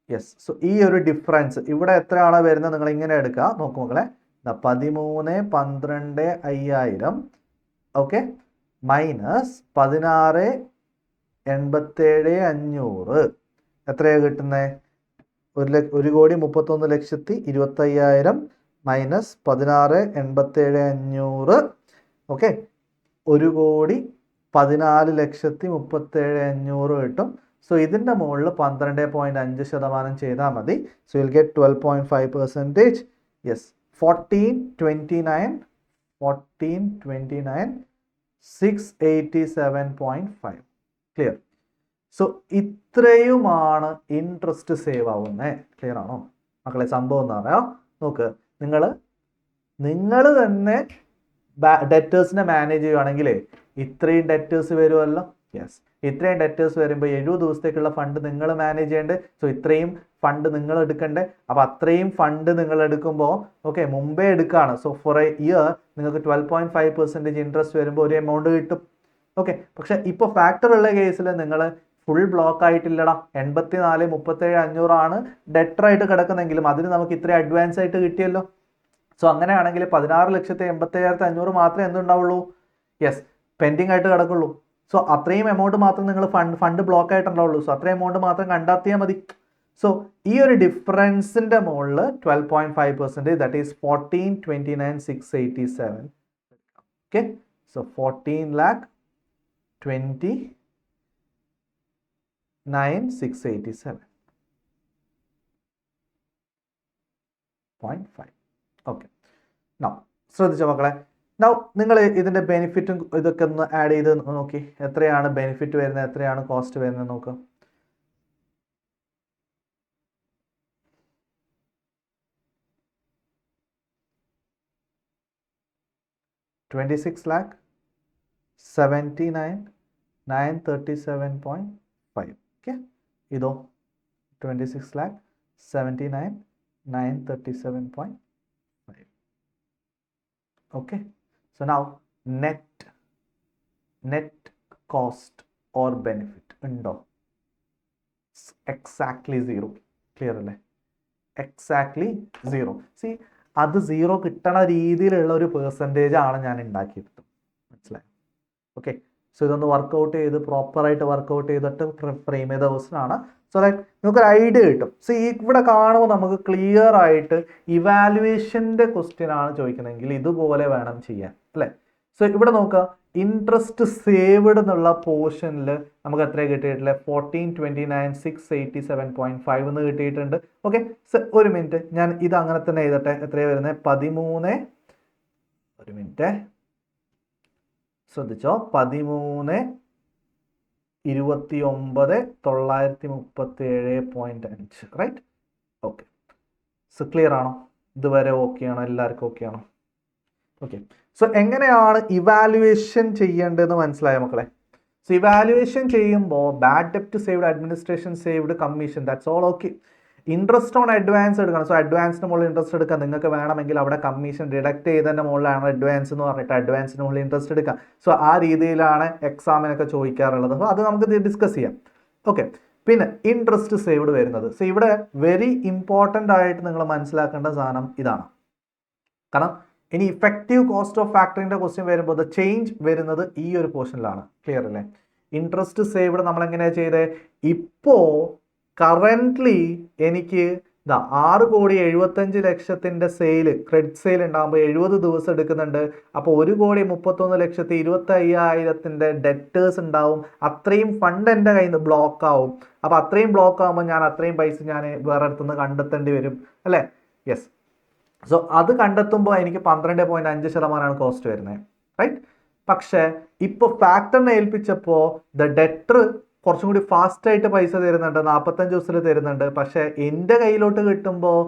യെസ്. സോ ഈ ഒരു ഡിഫറൻസ് ഇവിടെ എത്രയാണ് വരുന്നത്? നിങ്ങൾ ഇങ്ങനെ എടുക്കുക. നോക്കൂ മക്കളെ, 13,12,500 ഓക്കെ, മൈനസ് 16,87,500 എത്രയാണ് കിട്ടുന്നത്? 1,31,25,000 മൈനസ് 16,87,500 ഓക്കെ, 1,14,37,500 കിട്ടും. സോ ഇതിൻ്റെ മുകളിൽ 12.5% ചെയ്താൽ മതി. So will get 12.5%. Yes, 14,29,687.5. Clear? So ഇത്രയുമാണ് ഇൻട്രസ്റ്റ് സേവ് ആവുന്നത്. ക്ലിയർ ആണോ മക്കളെ? സംഭവം എന്ന് പറയാം, നോക്ക്, നിങ്ങൾ തന്നെ ഡെറ്റേഴ്സിനെ മാനേജ് ചെയ്യുകയാണെങ്കിൽ ഇത്രയും ഡെറ്റേഴ്സ് വരുമല്ലോ. യെസ്, ഇത്രയും ഡെറ്റേഴ്സ് വരുമ്പോൾ 70 ദിവസത്തേക്കുള്ള ഫണ്ട് നിങ്ങൾ മാനേജ് ചെയ്യേണ്ടത്. സോ ഇത്രയും ഫണ്ട് നിങ്ങൾ എടുക്കണ്ടേ? അപ്പോൾ അത്രയും ഫണ്ട് നിങ്ങൾ എടുക്കുമ്പോൾ ഓക്കെ, മുമ്പേ എടുക്കുകയാണ്. സോ ഫോർ എ ഇയർ നിങ്ങൾക്ക് 12.5% ഇൻട്രസ്റ്റ് വരുമ്പോൾ ഒരു എമൗണ്ട് കിട്ടും. ഓക്കെ, പക്ഷെ ഇപ്പോൾ ഫാക്ടർ ഉള്ള കേസിൽ നിങ്ങൾ ഫുൾ ബ്ലോക്ക് ആയിട്ടില്ലടാ. 84,37,500 ആണ് ഡെറ്ററായിട്ട് കിടക്കുന്നെങ്കിലും അതിന് നമുക്ക് ഇത്രയും അഡ്വാൻസ് ആയിട്ട് കിട്ടിയല്ലോ. സോ അങ്ങനെയാണെങ്കിൽ 16,87,500 മാത്രമേ എന്തുണ്ടാവുള്ളൂ? യെസ്, പെൻഡിങ് ആയിട്ട് കിടക്കുള്ളൂ. സോ അത്രയും എമൗണ്ട് മാത്രം നിങ്ങൾ ഫണ്ട് ബ്ലോക്ക് ആയിട്ടുണ്ടാവുള്ളൂ. സോ അത്രയും എമൗണ്ട് മാത്രം കണ്ടെത്തിയാൽ മതി. സോ ഈ ഒരു ഡിഫറൻസിന്റെ മുകളിൽ 12.5%, that is 14,29,687. Okay, so 14 lakh 29,687.5. Okay. Now ശ്രദ്ധിച്ചോ മക്കളെ. നൗ നിങ്ങൾ ഇതിൻ്റെ ബെനിഫിറ്റും ഇതൊക്കെ ഒന്ന് ആഡ് ചെയ്ത് നോക്കി. എത്രയാണ് ബെനിഫിറ്റ് വരുന്നത്, എത്രയാണ് കോസ്റ്റ് വരുന്നത് നോക്കുക. $26,79,937.5. ഓക്കെ. ഇതോ 26,79,937.5. okay. So now net cost or benefit ഉണ്ടോ? exactly 0. ക്ലിയർ അല്ലേ? exactly 0. See, അത് 0 കിട്ടണ രീതിയിലുള്ള ഒരു പെർസെൻറ്റേജ് ആണ് ഞാൻ ഉണ്ടാക്കിയെടുത്തത്. മനസ്സിലായി? ഓക്കെ. സോ ഇതൊന്ന് വർക്കൗട്ട് ചെയ്ത് പ്രോപ്പറായിട്ട് വർക്കൗട്ട് ചെയ്തിട്ട് ഫ്രെയിം ചെയ്ത ക്വസ്റ്റൻ ആണ്. സോ ദാറ്റ് നമുക്കൊരു ഐഡിയ കിട്ടും. സോ ഇവിടെ കാണുമ്പോൾ നമുക്ക് ക്ലിയർ ആയിട്ട് ഇവാലുവേഷൻ്റെ ക്വസ്റ്റ്യൻ ആണ് ചോദിക്കണമെങ്കിൽ ഇതുപോലെ വേണം ചെയ്യാൻ, അല്ലേ? സോ ഇവിടെ നോക്കുക, ഇൻട്രസ്റ്റ് സേവ്ഡ് എന്നുള്ള പോർഷനിൽ നമുക്ക് എത്ര കിട്ടിയിട്ടില്ല? 1429,687.5 എന്ന് കിട്ടിയിട്ടുണ്ട്. ഓക്കെ. സോ ഒരു മിനിറ്റ്, ഞാൻ ഇത് അങ്ങനെ തന്നെ എഴുതട്ടെ. എത്രയാണ് വരുന്നത്? 13, ഒരു മിനിറ്റ് ശ്രദ്ധിച്ചോ, 13,29,937.5. റൈറ്റ്? ഓക്കെ. സോ ക്ലിയർ ആണോ? ഇതുവരെ ഓക്കെ ആണോ? എല്ലാവർക്കും ഓക്കെ ആണോ? ഓക്കെ. സോ എങ്ങനെയാണ് ഇവാലുവേഷൻ ചെയ്യേണ്ടതെന്ന് മനസ്സിലായോ മക്കളെ? സോ ഇവാലുവേഷൻ ചെയ്യുമ്പോൾ ബാഡ് ഡെപ്റ്റ് saved, administration saved, commission, that's all okay. Interest on advance എടുക്കണം. സോ അഡ്വാൻസിന് മുകളിൽ ഇൻട്രസ്റ്റ് എടുക്കാം. നിങ്ങൾക്ക് വേണമെങ്കിൽ അവിടെ കമ്മീഷൻ ഡിഡക്ട് ചെയ്തതിൻ്റെ മുകളിലാണ് അഡ്വാൻസ് എന്ന് പറഞ്ഞിട്ട് അഡ്വാൻസിന് മുകളിൽ ഇൻട്രസ്റ്റ് എടുക്കാം. സോ ആ രീതിയിലാണ് എക്സാമിനൊക്കെ ചോദിക്കാറുള്ളത്. അപ്പോൾ അത് നമുക്ക് ഡിസ്കസ് ചെയ്യാം. ഓക്കെ. പിന്നെ ഇൻട്രസ്റ്റ് സേവ്ഡ് വരുന്നത്, സോ ഇവിടെ വെരി ഇമ്പോർട്ടൻ്റ് ആയിട്ട് നിങ്ങൾ മനസ്സിലാക്കേണ്ട സാധനം ഇതാണ്. കാരണം ഇനി ഇഫക്റ്റീവ് കോസ്റ്റ് ഓഫ് ഫാക്ടറിൻ്റെ ക്വസ്റ്റ്യൻ വരുമ്പോൾ ദ ചേഞ്ച് വരുന്നത് ഈ ഒരു പോർഷനിലാണ്. ക്ലിയർ അല്ലേ? ഇൻട്രസ്റ്റ് സേവ്ഡ് നമ്മൾ എങ്ങനെയാണ് ചെയ്തത്? ഇപ്പോൾ കറൻ്റ്ലി എനിക്ക് 6,75,00,000 സെയിൽ, ക്രെഡിറ്റ് സെയിൽ ഉണ്ടാകുമ്പോൾ 70 ദിവസം എടുക്കുന്നുണ്ട്. അപ്പോൾ 1,31,25,000 ഡെറ്റേഴ്സ് ഉണ്ടാവും. അത്രയും ഫണ്ട് എൻ്റെ കയ്യിൽ നിന്ന് ബ്ലോക്ക് ആവും. അപ്പോൾ അത്രയും ബ്ലോക്ക് ആകുമ്പോൾ ഞാൻ അത്രയും പൈസ ഞാൻ വേറെ അടുത്തുനിന്ന് കണ്ടെത്തേണ്ടി വരും, അല്ലേ? യെസ്. സോ അത് കണ്ടെത്തുമ്പോൾ എനിക്ക് 12.5% കോസ്റ്റ് വരുന്നത്, റൈറ്റ്? പക്ഷേ ഇപ്പോൾ ഫാക്ടറിനെ ഏൽപ്പിച്ചപ്പോൾ ദ ഡെറ്റർ കുറച്ചും കൂടി ഫാസ്റ്റായിട്ട് പൈസ തരുന്നുണ്ട്, 45 ദിവസത്തിൽ തരുന്നുണ്ട്. പക്ഷേ എൻ്റെ കയ്യിലോട്ട് കിട്ടുമ്പോൾ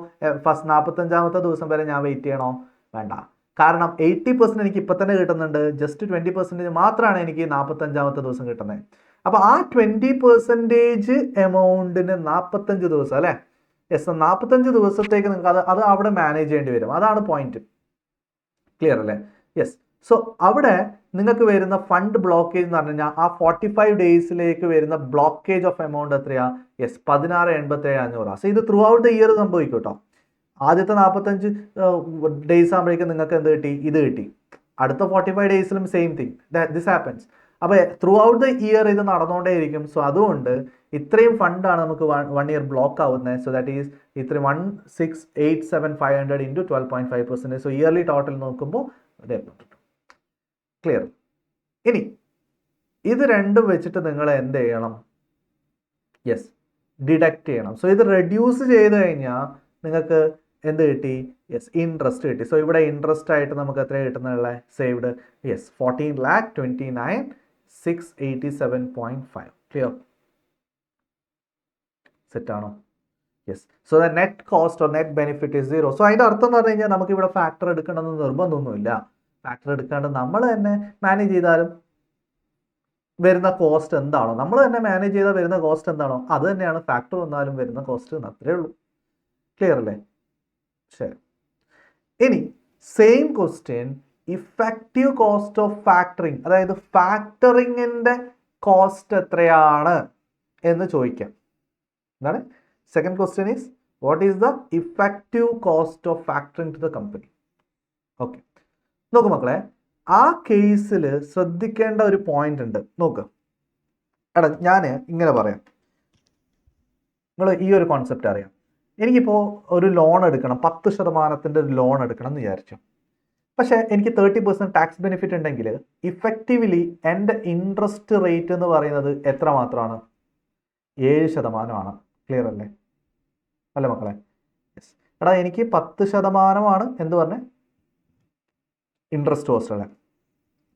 ഫസ്റ്റ് 45ാമത്തെ ദിവസം വരെ ഞാൻ വെയിറ്റ് ചെയ്യണോ? വേണ്ട. കാരണം 80% എനിക്ക് ഇപ്പം തന്നെ കിട്ടുന്നുണ്ട്. ജസ്റ്റ് 20% മാത്രമാണ് എനിക്ക് 45ാമത്തെ ദിവസം കിട്ടുന്നത്. അപ്പോൾ ആ 20% എമൗണ്ടിന് 45 ദിവസം, അല്ലേ? യെസ്. 45 ദിവസത്തേക്ക് നിങ്ങൾക്ക് അത് അവിടെ മാനേജ് ചെയ്യേണ്ടി വരും. അതാണ് പോയിന്റ്. ക്ലിയർ അല്ലേ? യെസ്. സോ അവിടെ നിങ്ങൾക്ക് വരുന്ന ഫണ്ട് ബ്ലോക്കേജ് എന്ന് പറഞ്ഞു കഴിഞ്ഞാൽ ആ 45 ഡേയ്സിലേക്ക് വരുന്ന ബ്ലോക്കേജ് ഓഫ് എമൗണ്ട് എത്രയാ? യെസ്, 16,87,500. സോ ഇത് ത്രൂ ഔട്ട് ദ ഇയർ സംഭവിക്കും കേട്ടോ. ആദ്യത്തെ 45 ഡേയ്സ് ആകുമ്പോഴേക്കും നിങ്ങൾക്ക് എന്ത് കിട്ടി? ഇത് കിട്ടി. അടുത്ത 45 ഡേയ്സിലും സെയിം തിങ്, ദിസ് ഹാപ്പൻസ്. അപ്പോൾ ത്രൂ ഔട്ട് ദ ഇയർ ഇത് നടന്നുകൊണ്ടേയിരിക്കും. സോ അതുകൊണ്ട് ഇത്രയും ഫണ്ടാണ് നമുക്ക് 1 ഇയർ ബ്ലോക്ക് ആവുന്നത്. സോ ദാറ്റ് ഈസ് ഇത്രയും 16,87,500 ഇൻറ്റു 12.5%. സോ ഇയർലി ടോട്ടൽ നോക്കുമ്പോൾ ക്ലിയർ. ഇനി ഇത് രണ്ടും വെച്ചിട്ട് നിങ്ങൾ എന്ത് ചെയ്യണം? യെസ്, ഡിഡക്റ്റ് ചെയ്യണം. സോ ഇത് റെഡ്യൂസ് ചെയ്ത് കഴിഞ്ഞാൽ നിങ്ങൾക്ക് എന്ത് കിട്ടി? യെസ്, ഇൻട്രസ്റ്റ് കിട്ടി. സോ ഇവിടെ ഇൻട്രസ്റ്റ് ആയിട്ട് നമുക്ക് എത്ര കിട്ടുന്നുള്ള saved? Yes, 14,29,687.5. Clear? സെറ്റാണോ? Yes. So the net cost or net benefit is 0. So അതിൻ്റെ അർത്ഥം എന്ന് പറഞ്ഞു കഴിഞ്ഞാൽ നമുക്ക് ഇവിടെ ഫാക്ടർ എടുക്കണമെന്ന് നിർബന്ധമൊന്നുമില്ല. ഫാക്ടർ എടുക്കാണ്ട് നമ്മൾ തന്നെ മാനേജ് ചെയ്താലും വരുന്ന കോസ്റ്റ് എന്താണോ, നമ്മൾ തന്നെ മാനേജ് ചെയ്താൽ വരുന്ന കോസ്റ്റ് എന്താണോ അത് തന്നെയാണ് ഫാക്ടർ വന്നാലും വരുന്ന കോസ്റ്റ് എന്ന്. അത്രേ ഉള്ളൂ. ക്ലിയർ അല്ലേ? ശരി. ഇനി same question effective cost of factoring, അതായത് ഫാക്ടറിങ്ങിൻ്റെ കോസ്റ്റ് എത്രയാണ് എന്ന് ചോദിക്കാം. എന്താണ്? Second question is what is the effective cost of factoring to the company. Okay. നോക്ക് മക്കളെ, ആ കേസിൽ ശ്രദ്ധിക്കേണ്ട ഒരു പോയിന്റ് ഉണ്ട്. നോക്ക് എടാ, ഞാൻ ഇങ്ങനെ പറയാം. നിങ്ങൾ ഈ ഒരു കോൺസെപ്റ്റ് അറിയാം. എനിക്കിപ്പോൾ ഒരു ലോൺ എടുക്കണം, 10% ഒരു ലോൺ എടുക്കണം എന്ന് വിചാരിച്ചു. പക്ഷേ എനിക്ക് 30% ടാക്സ് ബെനിഫിറ്റ് ഉണ്ടെങ്കിൽ ഇഫക്റ്റീവ്ലി എൻ്റെ ഇൻട്രസ്റ്റ് റേറ്റ് എന്ന് പറയുന്നത് എത്ര മാത്രമാണ്? 7%. ക്ലിയർ അല്ലേ? അല്ല മക്കളെ? യെസ്. എടാ എനിക്ക് 10% എന്ത് പറഞ്ഞേ ഇൻട്രസ്റ്റ് കോസ്റ്റ് ഉള്ളത്,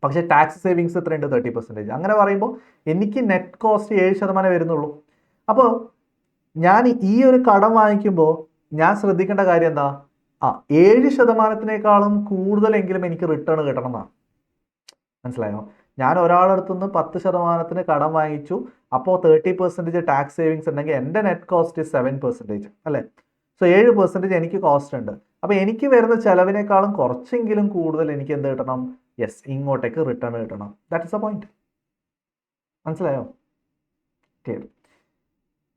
പക്ഷേ ടാക്സ് സേവിങ്സ് എത്രയുണ്ട്? 30%. അങ്ങനെ പറയുമ്പോൾ എനിക്ക് നെറ്റ് കോസ്റ്റ് 7% വരുന്നുള്ളൂ. അപ്പോൾ ഞാൻ ഈ ഒരു കടം വാങ്ങിക്കുമ്പോൾ ഞാൻ ശ്രദ്ധിക്കേണ്ട കാര്യം എന്താ? 7%-നേക്കാളും കൂടുതലെങ്കിലും എനിക്ക് റിട്ടേൺ കിട്ടണം എന്നാണ്. മനസ്സിലായോ? ഞാൻ ഒരാളടുത്തുനിന്ന് 10%-ന് കടം വാങ്ങിച്ചു, അപ്പോൾ 30% ടാക്സ് സേവിങ്സ് ഉണ്ടെങ്കിൽ എൻ്റെ നെറ്റ് കോസ്റ്റ് 7%, അല്ലേ? സോ 7% എനിക്ക് കോസ്റ്റ് ഉണ്ട്. അപ്പോൾ എനിക്ക് വരുന്ന ചിലവിനേക്കാളും കുറച്ചെങ്കിലും കൂടുതൽ എനിക്ക് എന്ത് കിട്ടണം? യെസ്, ഇങ്ങോട്ടേക്ക് റിട്ടേൺ കിട്ടണം. That is A point. മനസ്സിലായോ? ക്ലിയർ.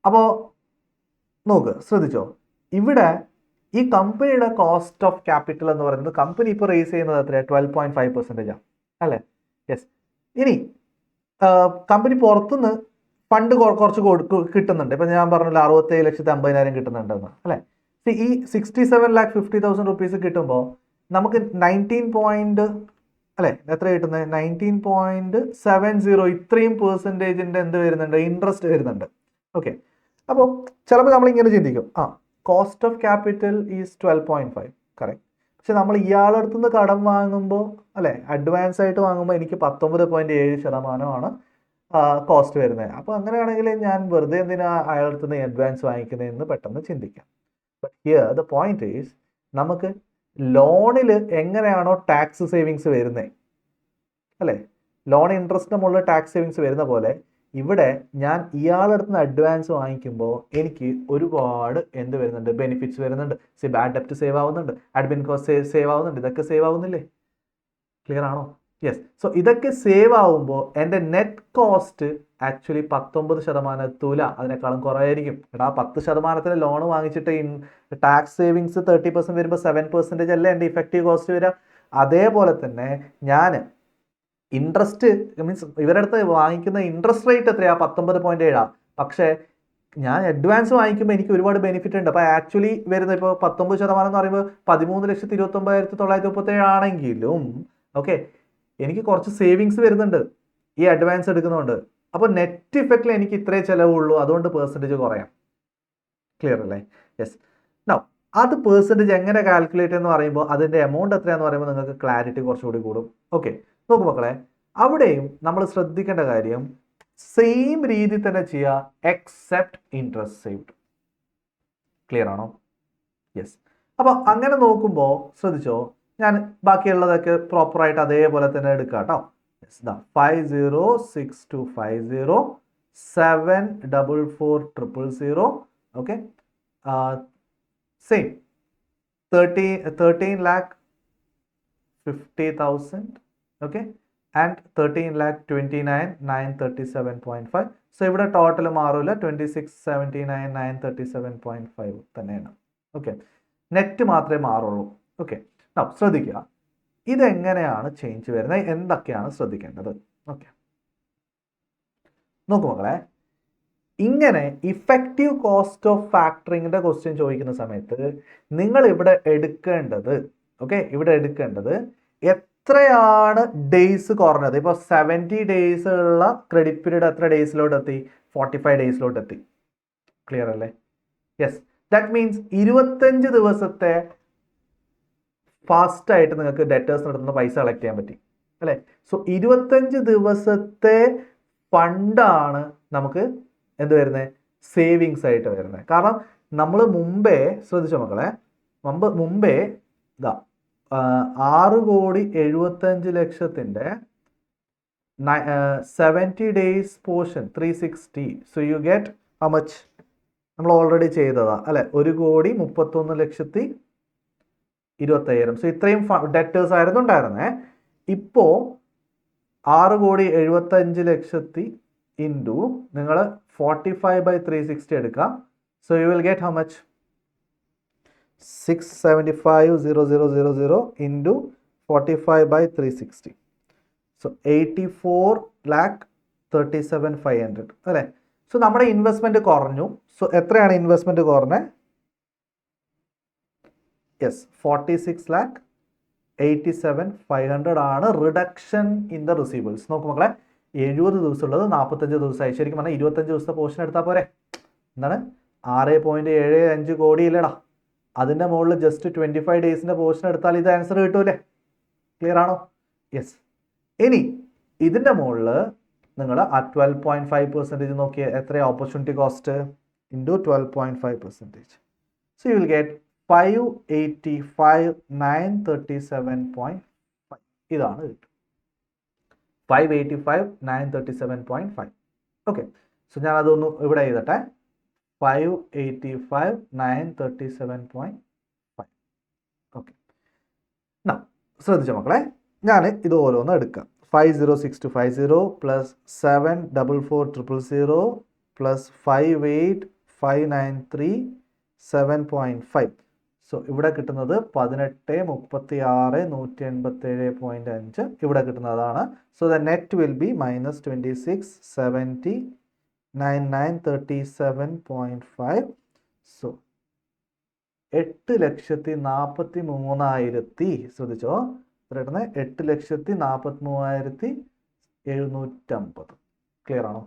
അപ്പോൾ നോക്ക്, ശ്രദ്ധിച്ചോ, ഇവിടെ ഈ കമ്പനിയുടെ കോസ്റ്റ് ഓഫ് ക്യാപിറ്റൽ എന്ന് പറയുന്നത് കമ്പനി ഇപ്പോൾ റേസ് ചെയ്യുന്നത് എത്രയാണ്? 12.5% അല്ലേ? യെസ്. ഇനി കമ്പനി പുറത്തുനിന്ന് ഫണ്ട് കുറച്ച് കിട്ടുന്നുണ്ട്. ഇപ്പം ഞാൻ പറഞ്ഞല്ലോ 67,50,000 കിട്ടുന്നുണ്ടെന്ന്, അല്ലേ? ഈ 67,50,000 റുപ്പീസ് കിട്ടുമ്പോൾ നമുക്ക് 19 അല്ലേ, എത്ര കിട്ടുന്നത്? 19.70 ഇത്രയും പെർസെൻറ്റേജിൻ്റെ എന്ത് വരുന്നുണ്ട്? ഇൻട്രസ്റ്റ് വരുന്നുണ്ട്. ഓക്കെ. അപ്പോൾ ചിലപ്പോൾ നമ്മളിങ്ങനെ ചിന്തിക്കും, cost of capital is 12.5, correct. പക്ഷെ നമ്മൾ ഇയാളടുത്തുനിന്ന് കടം വാങ്ങുമ്പോൾ, അല്ലേ, അഡ്വാൻസ് ആയിട്ട് വാങ്ങുമ്പോൾ എനിക്ക് 19.7% കോസ്റ്റ് വരുന്നത്. അപ്പോൾ അങ്ങനെയാണെങ്കിൽ ഞാൻ വെറുതെ എന്തിനാ അയാളടുത്തുനിന്ന് അഡ്വാൻസ് വാങ്ങിക്കുന്നതെന്ന് പെട്ടെന്ന് ചിന്തിക്കാം. But here the point is, നമുക്ക് ലോണിൽ എങ്ങനെയാണോ ടാക്സ് സേവിങ്സ് വരുന്നത്, അല്ലേ, ലോൺ ഇൻട്രസ്റ്റിന് മുകളിൽ ടാക്സ് സേവിങ്സ് വരുന്ന പോലെ ഇവിടെ ഞാൻ ഇയാളടുത്ത് നിന്ന് അഡ്വാൻസ് വാങ്ങിക്കുമ്പോൾ എനിക്ക് ഒരുപാട് എന്ത് വരുന്നുണ്ട്? ബെനിഫിറ്റ്സ് വരുന്നുണ്ട്. ബാഡ് ഡെപ്റ്റ് സേവ് ആവുന്നുണ്ട്, അഡ്മിൻ കോസ്റ്റ് സേവ് ആവുന്നുണ്ട്. ഇതൊക്കെ സേവ് ആവുന്നില്ലേ? ക്ലിയർ ആണോ? യെസ്. സോ ഇതൊക്കെ സേവ് ആവുമ്പോൾ എൻ്റെ നെറ്റ് കോസ്റ്റ് ആക്ച്വലി 19% എത്തൂല, അതിനേക്കാളും കുറവായിരിക്കും. എടാ 10%-ന് ലോൺ വാങ്ങിച്ചിട്ട് ടാക്സ് സേവിങ്സ് 30% വരുമ്പോൾ 7% അല്ലേ എൻ്റെ ഇഫക്റ്റീവ് കോസ്റ്റ് വരിക? അതേപോലെ തന്നെ ഞാൻ ഇൻട്രസ്റ്റ് മീൻസ് ഇവരുടെ അടുത്ത് വാങ്ങിക്കുന്ന ഇൻട്രസ്റ്റ് റേറ്റ് എത്രയാണ്? 19.7. പക്ഷേ ഞാൻ അഡ്വാൻസ് വാങ്ങിക്കുമ്പോൾ എനിക്ക് ഒരുപാട് ബെനിഫിറ്റ് ഉണ്ട്. അപ്പോൾ ആക്ച്വലി വരുന്നത് ഇപ്പോൾ 19% എന്ന് പറയുമ്പോൾ 13,29,937 ആണെങ്കിലും ഓക്കെ, എനിക്ക് കുറച്ച് സേവിങ്സ് വരുന്നുണ്ട് ഈ അഡ്വാൻസ് എടുക്കുന്നതുകൊണ്ട്. അപ്പോൾ നെറ്റ് ഇഫക്റ്റിൽ എനിക്ക് ഇത്രേ ചിലവുള്ളൂ, അതുകൊണ്ട് പെർസെൻറ്റേജ് കുറയാം. ക്ലിയർ അല്ലേ? യെസ്. നോ അത് പെർസെൻറ്റേജ് എങ്ങനെ കാൽക്കുലേറ്റ് എന്ന് പറയുമ്പോൾ അതിൻ്റെ എമൗണ്ട് എത്രയാണെന്ന് പറയുമ്പോൾ നിങ്ങൾക്ക് ക്ലാരിറ്റി കുറച്ചുകൂടി കൂടും. ഓക്കെ, നോക്കൂ മക്കളെ, അവിടെയും നമ്മൾ ശ്രദ്ധിക്കേണ്ട കാര്യം സെയിം രീതി തന്നെ ചെയ്യുക, എക്സെപ്റ്റ് ഇൻട്രസ്റ്റ് സേവ്ഡ്. ക്ലിയർ ആണോ? യെസ്. അപ്പോൾ അങ്ങനെ നോക്കുമ്പോൾ ശ്രദ്ധിച്ചോ, ഞാൻ ബാക്കിയുള്ളതൊക്കെ പ്രോപ്പറായിട്ട് അതേപോലെ തന്നെ എടുക്കാം കേട്ടോ. 506250 74400. Okay, same 13,50,000. Okay, and 13,29,937.5. So ഇവിടെ ടോട്ടൽ മാറില്ല, 26,79,937.5 തന്നെയാണ്. ഓക്കെ, നെറ്റ് മാത്രമേ മാറുള്ളൂ. ഓക്കെ, ശ്രദ്ധിക്കുക ഇതെങ്ങനെയാണ് ചേഞ്ച് വരുന്നത്, എന്തൊക്കെയാണ് ശ്രദ്ധിക്കേണ്ടത്? ഓക്കെ, നോക്കൂ മക്കളെ, ഇങ്ങനെ ഇഫക്റ്റീവ് കോസ്റ്റ് ഓഫ് ഫാക്ടറിങ്ങിന്റെ ക്വസ്റ്റ്യൻ ചോദിക്കുന്ന സമയത്ത് നിങ്ങൾ ഇവിടെ എടുക്കേണ്ടത്, ഓക്കെ, ഇവിടെ എടുക്കേണ്ടത് എത്രയാണ് ഡേയ്സ് കുറഞ്ഞത്. ഇപ്പോൾ 70 ഡേയ്സ് ഉള്ള ക്രെഡിറ്റ് പീരീഡ് എത്ര ഡേയ്സിലോട്ട് എത്തി? 45 ഡേയ്സിലോട്ട് എത്തി. ക്ലിയർ അല്ലേ? യെസ്. ദാറ്റ് മീൻസ് 25 ദിവസത്തെ ഫാസ്റ്റ് ആയിട്ട് നിങ്ങൾക്ക് ഡെറ്റേഴ്സ് നടത്തുന്ന പൈസ കളക്ട് ചെയ്യാൻ പറ്റി, അല്ലേ? സോ 25 ദിവസത്തെ ഫണ്ടാണ് നമുക്ക് എന്ത് വരുന്നത്? സേവിങ്സ് ആയിട്ട് വരുന്നത്. കാരണം നമ്മൾ മുമ്പേ ശ്രദ്ധിച്ചോ മക്കളെ, മുമ്പേ ഇതാ 6,75,00,000 70 days portion 360. So you get how much? നമ്മൾ ഓൾറെഡി ചെയ്തതാ, അല്ലെ? 1,31,20,000. സോ ഇത്രയും ഡെറ്റേഴ്സ് ആയിരുന്നു ഉണ്ടായിരുന്നേ. ഇപ്പോൾ 6,75,00,000 ഇൻറ്റു നിങ്ങൾ 45/360 എടുക്കുക. So you will get how much? 675,000 into 45/360. So 84,37,500, അല്ലേ? സോ നമ്മുടെ ഇൻവെസ്റ്റ്മെന്റ് കുറഞ്ഞു. സോ എത്രയാണ് ഇൻവെസ്റ്റ്മെന്റ് കുറഞ്ഞത്? യെസ്, 46 lakh 87,500 ആണ് റിഡക്ഷൻ ഇൻ ദ റിസീവബിൾസ്. നോക്കൂ മക്കളെ, 70 ദിവസം ഉള്ളത് 45 ദിവസമായി. ശരിക്കും പറഞ്ഞാൽ 25 ദിവസത്തെ പോർഷൻ എടുത്താൽ പോരെ. എന്താണ് 6.75 കോടി ഇല്ലടാ, അതിൻ്റെ മുകളിൽ ജസ്റ്റ് 25 ഡേയ്സിൻ്റെ പോർഷൻ എടുത്താൽ ഇത് ആൻസർ കിട്ടൂലേ? ക്ലിയർ ആണോ? യെസ്. ഇനി ഇതിൻ്റെ മുകളിൽ നിങ്ങൾ ആ 12.5% നോക്കിയാൽ എത്രയാണ് opportunity cost into 12.5%. So you will get 585,937.5. ഇതാണ് കിട്ടും. 585,937.5. ഓക്കെ, സോ ഞാൻ അതൊന്ന് ഇവിടെ എഴുതട്ടെ. 585,937.5. ഓക്കെ, ശ്രദ്ധിച്ച മക്കളെ, ഞാൻ ഇത് ഓരോന്ന് എടുക്കാം. 506250 പ്ലസ് 744000 പ്ലസ് 58,593.7.5. സോ ഇവിടെ കിട്ടുന്നത് 18,36,187.5. ഇവിടെ കിട്ടുന്നതാണ്. So the net will be -26,70,937.5. So 8,43,000. ശ്രദ്ധിച്ചോ, കിട്ടുന്നത് 8,43,750. ക്ലിയർ ആണോ?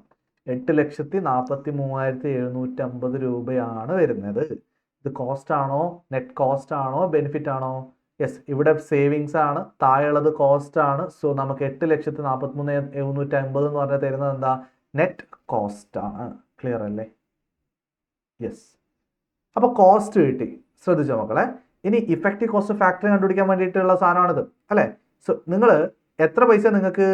8,43,750 രൂപയാണ് വരുന്നത്. ഇത് കോസ്റ്റ് ആണോ, നെറ്റ് കോസ്റ്റ് ആണോ, ബെനിഫിറ്റ് ആണോ? യെസ്, ഇവിടെ സേവിങ്സ് ആണ്, താഴെയുള്ളത് കോസ്റ്റ് ആണ്. സോ നമുക്ക് 8,43,750 എന്ന് പറഞ്ഞാൽ തരുന്നത് എന്താ? നെറ്റ് കോസ്റ്റ് ആണ്. ക്ലിയർ അല്ലേ? യെസ്. അപ്പോൾ കോസ്റ്റ് കിട്ടി. ശ്രദ്ധിച്ചോ മക്കളെ, ഇനി ഇഫക്റ്റീവ് കോസ്റ്റ് ഫാക്ടർ കണ്ടുപിടിക്കാൻ വേണ്ടിയിട്ടുള്ള സാധനമാണിത് അല്ലേ? സോ നിങ്ങൾ എത്ര പൈസ നിങ്ങൾക്ക്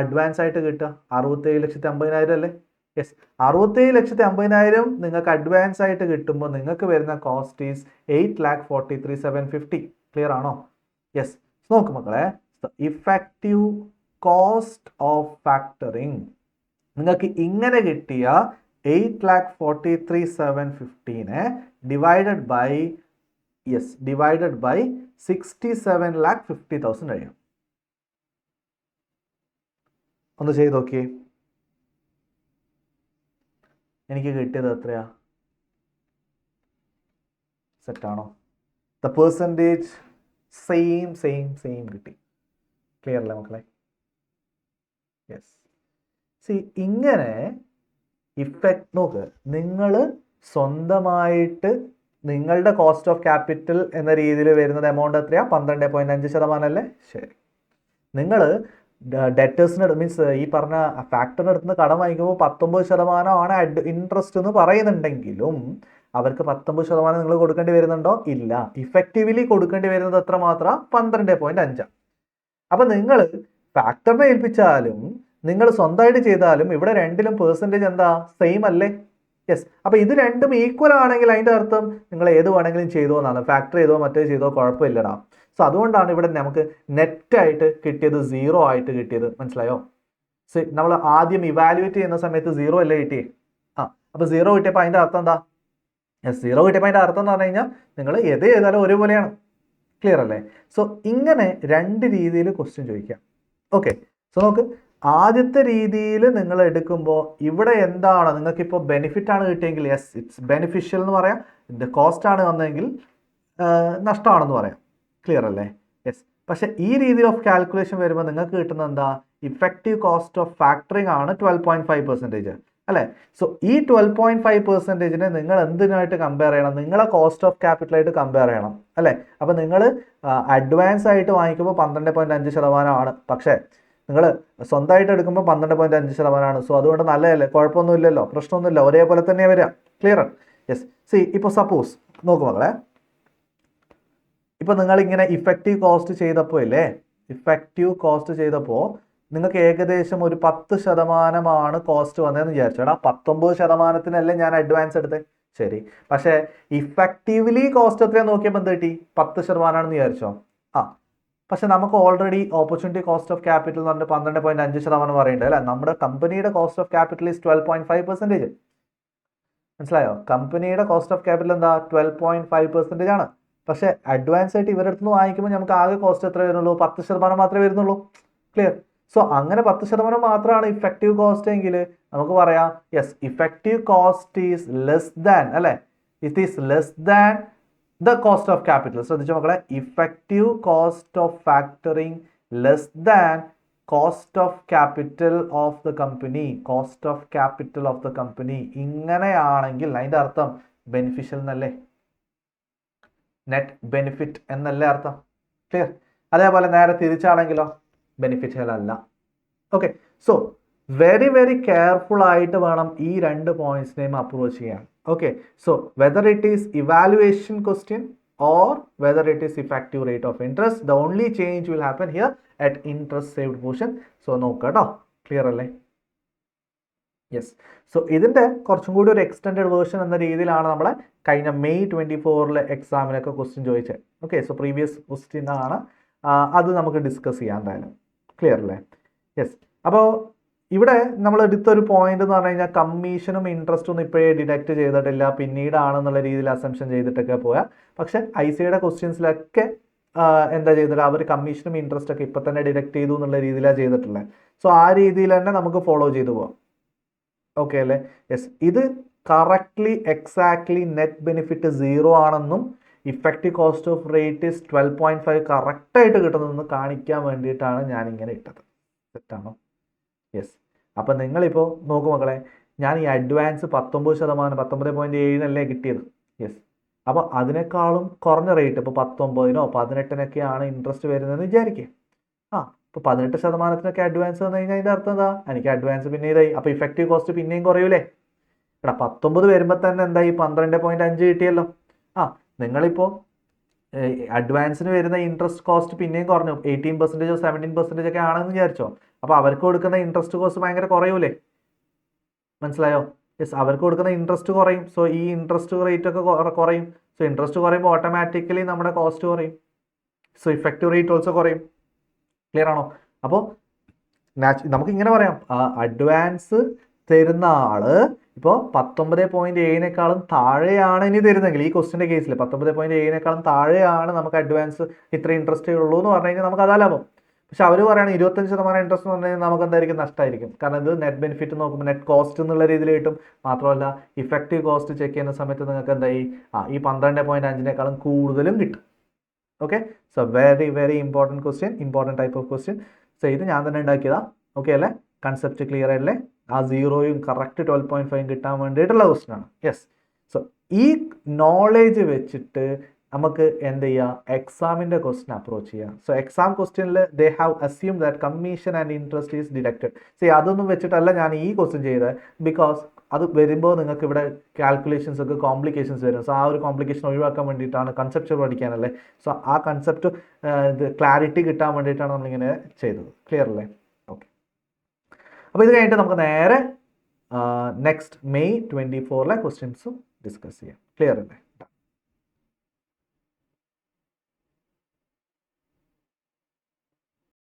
അഡ്വാൻസ് ആയിട്ട് കിട്ടുക? 67,50,000 അല്ലേ? യെസ്, 67,50,000 നിങ്ങൾക്ക് അഡ്വാൻസ് ആയിട്ട് കിട്ടുമ്പോൾ നിങ്ങൾക്ക് വരുന്ന കോസ്റ്റ് ഈസ് 8,43,750. ക്ലിയർ ആണോ? യെസ്. നോക്ക് മക്കളെ, ഇഫക്റ്റീവ് കോസ്റ്റ് ഓഫ് ഫാക്ടറിങ് നിങ്ങൾക്ക് ഇങ്ങനെ കിട്ടിയ 8,43,750 ഡിവൈഡഡ് ബൈ 67,50,000 കഴിയും. ഒന്ന് ചെയ്ത് നോക്കിയേ. എനിക്ക് കിട്ടിയത് എത്രയാ? സെറ്റാണോ? ദ പെർസെൻറ്റേജ് സെയിം കിട്ടി. ക്ലിയർ അല്ലേ മക്കളെ? യെസ്. സി, ഇങ്ങനെ ഇഫക്റ്റ് നോക്ക്, നിങ്ങൾ സ്വന്തമായിട്ട് നിങ്ങളുടെ കോസ്റ്റ് ഓഫ് ക്യാപിറ്റൽ എന്ന രീതിയിൽ വരുന്നത് എമൗണ്ട് എത്രയാ? 12.5% അല്ലേ? ശരി. നിങ്ങൾ ഡെറ്റേഴ്സിന് മീൻസ് ഈ പറഞ്ഞ ഫാക്ടറിന് അടുത്ത് നിന്ന് കടം വാങ്ങിക്കുമ്പോൾ 19% ഇൻട്രസ്റ്റ് എന്ന് പറയുന്നുണ്ടെങ്കിലും അവർക്ക് 19% നിങ്ങൾ കൊടുക്കേണ്ടി വരുന്നുണ്ടോ? ഇല്ല. ഇഫക്റ്റീവ്ലി കൊടുക്കേണ്ടി വരുന്നത് എത്ര മാത്രം? 12.5. അപ്പം നിങ്ങൾ ഫാക്ടറിനെ ഏൽപ്പിച്ചാലും നിങ്ങൾ സ്വന്തമായിട്ട് ചെയ്താലും ഇവിടെ രണ്ടിലും പെർസെൻറ്റേജ് എന്താ? സെയിം അല്ലേ? യെസ്. അപ്പോൾ ഇത് രണ്ടും ഈക്വൽ ആണെങ്കിൽ അതിൻ്റെ അർത്ഥം നിങ്ങൾ ഏത് വേണമെങ്കിലും ചെയ്തോ എന്നാണ്. ഫാക്ടറി ചെയ്തോ മറ്റേ ചെയ്തോ കുഴപ്പമില്ലടാ. സോ അതുകൊണ്ടാണ് ഇവിടെ നമുക്ക് നെറ്റായിട്ട് കിട്ടിയത് 0 ആയിട്ട് കിട്ടിയത്. മനസ്സിലായോ? സോ നമ്മൾ ആദ്യം ഇവാലുവേറ്റ് ചെയ്യുന്ന സമയത്ത് 0 അല്ലേ കിട്ടിയേ? അപ്പോൾ 0 കിട്ടിയപ്പോൾ അതിൻ്റെ അർത്ഥം എന്താ? യെസ്, 0 കിട്ടിയപ്പോൾ അതിൻ്റെ അർത്ഥം എന്ന് പറഞ്ഞു കഴിഞ്ഞാൽ നിങ്ങൾ ഏത് ചെയ്താലും ഒരുപോലെയാണ്. ക്ലിയർ അല്ലേ? സോ ഇങ്ങനെ രണ്ട് രീതിയിൽ ക്വസ്റ്റ്യൻ ചോദിക്കാം. ഓക്കെ, സോ നോക്ക്, ആദ്യത്തെ രീതിയിൽ നിങ്ങൾ എടുക്കുമ്പോൾ ഇവിടെ എന്താണ് നിങ്ങൾക്കിപ്പോൾ ബെനിഫിറ്റ് ആണ് കിട്ടിയെങ്കിൽ യെസ് ഇറ്റ്സ് ബെനിഫിഷ്യൽ എന്ന് പറയാം. ഇതിൻ്റെ കോസ്റ്റ് ആണ് വന്നതെങ്കിൽ നഷ്ടമാണെന്ന് പറയാം. ക്ലിയർ അല്ലേ? യെസ്. പക്ഷേ ഈ രീതിയിൽ ഓഫ് കാൽക്കുലേഷൻ വരുമ്പോൾ നിങ്ങൾക്ക് കിട്ടുന്നത് എന്താ? ഇഫക്റ്റീവ് കോസ്റ്റ് ഓഫ് ഫാക്ടറിങ് ആണ് 12.5% അല്ലേ? സോ ഈ 12.5%നെ നിങ്ങൾ എന്തിനായിട്ട് കമ്പയർ ചെയ്യണം? നിങ്ങളെ കോസ്റ്റ് ഓഫ് ക്യാപിറ്റലായിട്ട് കമ്പയർ ചെയ്യണം അല്ലേ? അപ്പോൾ നിങ്ങൾ അഡ്വാൻസ് ആയിട്ട് വാങ്ങിക്കുമ്പോൾ 12.5% പക്ഷേ നിങ്ങൾ സ്വന്തമായിട്ട് എടുക്കുമ്പോൾ 12.5%. സോ അതുകൊണ്ട് നല്ലതല്ലേ? കുഴപ്പമൊന്നുമില്ലല്ലോ, പ്രശ്നമൊന്നുമില്ല, ഒരേപോലെ തന്നെ വരിക. ക്ലിയർ? യെസ്. സി, ഇപ്പോൾ സപ്പോസ് നോക്കൂ മക്കളെ, ഇപ്പോൾ നിങ്ങളിങ്ങനെ ഇഫക്റ്റീവ് കോസ്റ്റ് ചെയ്തപ്പോൾ നിങ്ങൾക്ക് ഏകദേശം ഒരു 10% കോസ്റ്റ് വന്നതെന്ന് വിചാരിച്ചു. എടാ 19%-നല്ലേ ഞാൻ അഡ്വാൻസ് എടുത്തേ. ശരി, പക്ഷേ ഇഫക്റ്റീവ്ലി കോസ്റ്റ് എത്രയാണ് നോക്കിയപ്പോൾ എന്ത് കിട്ടി? 10%ആണെന്ന് വിചാരിച്ചോ? പക്ഷെ നമുക്ക് already opportunity cost of capital എന്ന് പറഞ്ഞിട്ട് 12.5% പറയുന്നുണ്ട് അല്ലേ? നമ്മുടെ കമ്പനിയുടെ കോസ്റ്റ് ഓഫ് ക്യാപിറ്റൽ ഈസ് 12.5%. മനസ്സിലായോ? കമ്പനിയുടെ കോസ്റ്റ് ഓഫ് ക്യാപിറ്റൽ എന്താ? 12.5% ആണ്. പക്ഷേ അഡ്വാൻസ് ആയിട്ട് ഇവരുടെ അടുത്ത് നിന്ന് വാങ്ങിക്കുമ്പോൾ നമുക്ക് ആകെ കോസ്റ്റ് എത്ര വരുന്നുള്ളൂ? 10% മാത്രമേ വരുന്നുള്ളൂ. ക്ലിയർ? സോ അങ്ങനെ 10% മാത്രമാണ് ഇഫക്റ്റീവ് കോസ്റ്റ് എങ്കിൽ നമുക്ക് പറയാം yes effective cost is less than അല്ലേ? It is less than the cost of capital. ശ്രദ്ധിച്ചു മക്കളെ, effective cost of factoring less than cost of capital of the company. Cost of capital of the company ഇങ്ങനെയാണെങ്കിൽ അതിൻ്റെ അർത്ഥം ബെനിഫിഷ്യൽ എന്നല്ലേ, നെറ്റ് ബെനിഫിറ്റ് എന്നല്ലേ അർത്ഥം. ക്ലിയർ? അതേപോലെ നേരെ തിരിച്ചാണെങ്കിലോ ബെനിഫിഷ്യൽ അല്ല. Okay, so very very careful ആയിട്ട് വേണം ഈ രണ്ട് പോയിന്റ്സിനെയും അപ്രോച്ച് ചെയ്യാൻ. Okay, so whether it is evaluation question or whether it is effective rate of interest, the only change will happen here at interest saved portion. So നോക്കുക കേട്ടോ, ക്ലിയർ അല്ലേ? യെസ്. സോ ഇതിൻ്റെ കുറച്ചും കൂടി ഒരു എക്സ്റ്റെൻഡഡ് വേർഷൻ എന്ന രീതിയിലാണ് നമ്മളെ കഴിഞ്ഞ മെയ് 24 എക്സാമിനൊക്കെ ക്വസ്റ്റ്യൻ ചോദിച്ചത്. ഓക്കെ, സോ പ്രീവിയസ് ക്വസ്റ്റ്യൻ ആണ്, അത് നമുക്ക് ഡിസ്കസ് ചെയ്യാം എന്തായാലും. ക്ലിയർ അല്ലേ? യെസ്. അപ്പോൾ ഇവിടെ നമ്മൾ എടുത്തൊരു പോയിന്റ് എന്ന് പറഞ്ഞു കഴിഞ്ഞാൽ കമ്മീഷനും ഇൻട്രസ്റ്റും ഒന്നും ഇപ്പോഴേ ഡിഡക്റ്റ് ചെയ്തിട്ടില്ല, പിന്നീടാണെന്നുള്ള രീതിയിൽ അസംഷൻ ചെയ്തിട്ടൊക്കെ പോയാൽ. പക്ഷെ ഐ സിയുടെ ക്വസ്റ്റ്യൻസിലൊക്കെ എന്താ ചെയ്തിട്ട് അവർ കമ്മീഷനും ഇൻട്രസ്റ്റ് ഒക്കെ ഇപ്പം തന്നെ ഡിഡക്റ്റ് ചെയ്തു എന്നുള്ള രീതിയിലാണ് ചെയ്തിട്ടുള്ളത്. സോ ആ രീതിയിൽ തന്നെ നമുക്ക് ഫോളോ ചെയ്തു പോവാം. ഓക്കെ അല്ലേ? യെസ്. ഇത് കറക്റ്റ്ലി എക്സാക്ട്ലി നെറ്റ് ബെനിഫിറ്റ് 0 ആണെന്നും effective cost of rate is 12.5 കറക്റ്റായിട്ട് കിട്ടുന്നതെന്ന് കാണിക്കാൻ വേണ്ടിയിട്ടാണ് ഞാനിങ്ങനെ ഇട്ടത്. തെറ്റാണോ? യെസ്. അപ്പം നിങ്ങളിപ്പോൾ നോക്കൂ മക്കളെ, ഞാൻ ഈ അഡ്വാൻസ് 19%, 19.7 കിട്ടിയത്. യെസ്. അപ്പോൾ അതിനേക്കാളും കുറഞ്ഞ റേറ്റ്, ഇപ്പോൾ 19-നോ 18-നൊക്കെയാണ് ഇൻട്രസ്റ്റ് വരുന്നതെന്ന് വിചാരിക്കുക. ഇപ്പോൾ 18% അഡ്വാൻസ് വന്നു കഴിഞ്ഞാൽ അതിൻ്റെ അർത്ഥം എന്താ? എനിക്ക് അഡ്വാൻസ് പിന്നെ ഇതായി, അപ്പോൾ ഇഫക്റ്റീവ് കോസ്റ്റ് പിന്നെയും കുറയൂലേ? 19 വരുമ്പോൾ തന്നെ എന്തായി? 12.5 കിട്ടിയല്ലോ. നിങ്ങളിപ്പോൾ അഡ്വാൻസിന് വരുന്ന ഇൻട്രസ്റ്റ് കോസ്റ്റ് പിന്നെയും കുറഞ്ഞു, 18%, 17% ഒക്കെ ആണെന്ന് വിചാരിച്ചോ. അപ്പോൾ അവർക്ക് കൊടുക്കുന്ന ഇൻട്രസ്റ്റ് കോസ്റ്റ് ഭയങ്കര കുറയൂലേ? മനസ്സിലായോ? യെസ്, അവർക്ക് കൊടുക്കുന്ന ഇൻട്രസ്റ്റ് കുറയും. സോ ഈ ഇൻട്രസ്റ്റ് റേറ്റ് ഒക്കെ കുറയും. സോ ഇൻട്രസ്റ്റ് കുറയുമ്പോൾ ഓട്ടോമാറ്റിക്കലി നമ്മുടെ കോസ്റ്റ് കുറയും. സോ ഇഫക്റ്റീവ് റേറ്റ് ഓൾസോ കുറയും. ക്ലിയർ ആണോ? അപ്പോൾ നമുക്ക് ഇങ്ങനെ പറയാം, അഡ്വാൻസ് തരുന്ന ആള് ഇപ്പോൾ 19.7-നേക്കാളും താഴെയാണ് ഇനി തരുന്നെങ്കിൽ, ഈ ക്വസ്റ്റിൻ്റെ കേസിൽ 19.7-നേക്കാളും താഴെയാണ് നമുക്ക് അഡ്വാൻസ് ഇത്ര ഇൻട്രസ്റ്റ് ഉള്ളൂ എന്ന് പറഞ്ഞു കഴിഞ്ഞാൽ നമുക്ക് അതാ ലാഭം. പക്ഷെ അവർ പറയുകയാണ് 25% ഇൻട്രസ്റ്റ് എന്ന് പറഞ്ഞു കഴിഞ്ഞാൽ നമുക്ക് എന്തായിരിക്കും? നഷ്ടമായിരിക്കും. കാരണം ഇത് നെറ്റ് ബെനിഫിറ്റ് നോക്കുമ്പോൾ നെറ്റ് കോസ്റ്റ് എന്നുള്ള രീതിയിൽ കിട്ടും. മാത്രമല്ല ഇഫക്റ്റീവ് കോസ്റ്റ് ചെക്ക് ചെയ്യുന്ന സമയത്ത് നിങ്ങൾക്ക് എന്തായി? ഈ 12.5-നേക്കാളും കൂടുതലും കിട്ടും. Okay, so very very important question, important type of question. So ഇത് ഞാൻ തന്നെ ഉണ്ടാക്കിയതാ. ഓക്കെ അല്ലേ? കൺസെപ്റ്റ് ക്ലിയർ അല്ലേ? ആ 0-യും കറക്റ്റ് 12.5 കിട്ടാൻ വേണ്ടിയിട്ടുള്ള ക്വസ്റ്റ്യൻ ആണ്. യെസ്. സോ ഈ നോളേജ് വെച്ചിട്ട് നമുക്ക് എന്ത് ചെയ്യാം? എക്സാമിൻ്റെ ക്വസ്റ്റ്യൻ അപ്രോച്ച് ചെയ്യാം. സോ എക്സാം ക്വസ്റ്റ്യനിൽ they have assume that commission and interest is deducted. So അതൊന്നും വെച്ചിട്ടല്ല ഞാൻ ഈ ക്വസ്റ്റ്യൻ ചെയ്തത്. ബിക്കോസ് അത് വരുമ്പോൾ നിങ്ങൾക്ക് ഇവിടെ കാൽക്കുലേഷൻസ് ഒക്കെ കോംപ്ലിക്കേഷൻസ് വരും. സോ ആ ഒരു കോംപ്ലിക്കേഷൻ ഒഴിവാക്കാൻ വേണ്ടിയിട്ടാണ്, കൺസെപ്റ്റ് പഠിക്കാനല്ലേ. സോ ആ കൺസെപ്റ്റ് ഇത് ക്ലാരിറ്റി കിട്ടാൻ വേണ്ടിയിട്ടാണ് നമ്മളിങ്ങനെ ചെയ്തത്. ക്ലിയർ അല്ലേ? ഓക്കെ. അപ്പോൾ ഇത് കഴിഞ്ഞിട്ട് നമുക്ക് നേരെ നെക്സ്റ്റ് മെയ് 24 ക്വസ്റ്റ്യൻസും ഡിസ്കസ് ചെയ്യാം. ക്ലിയർ അല്ലേ?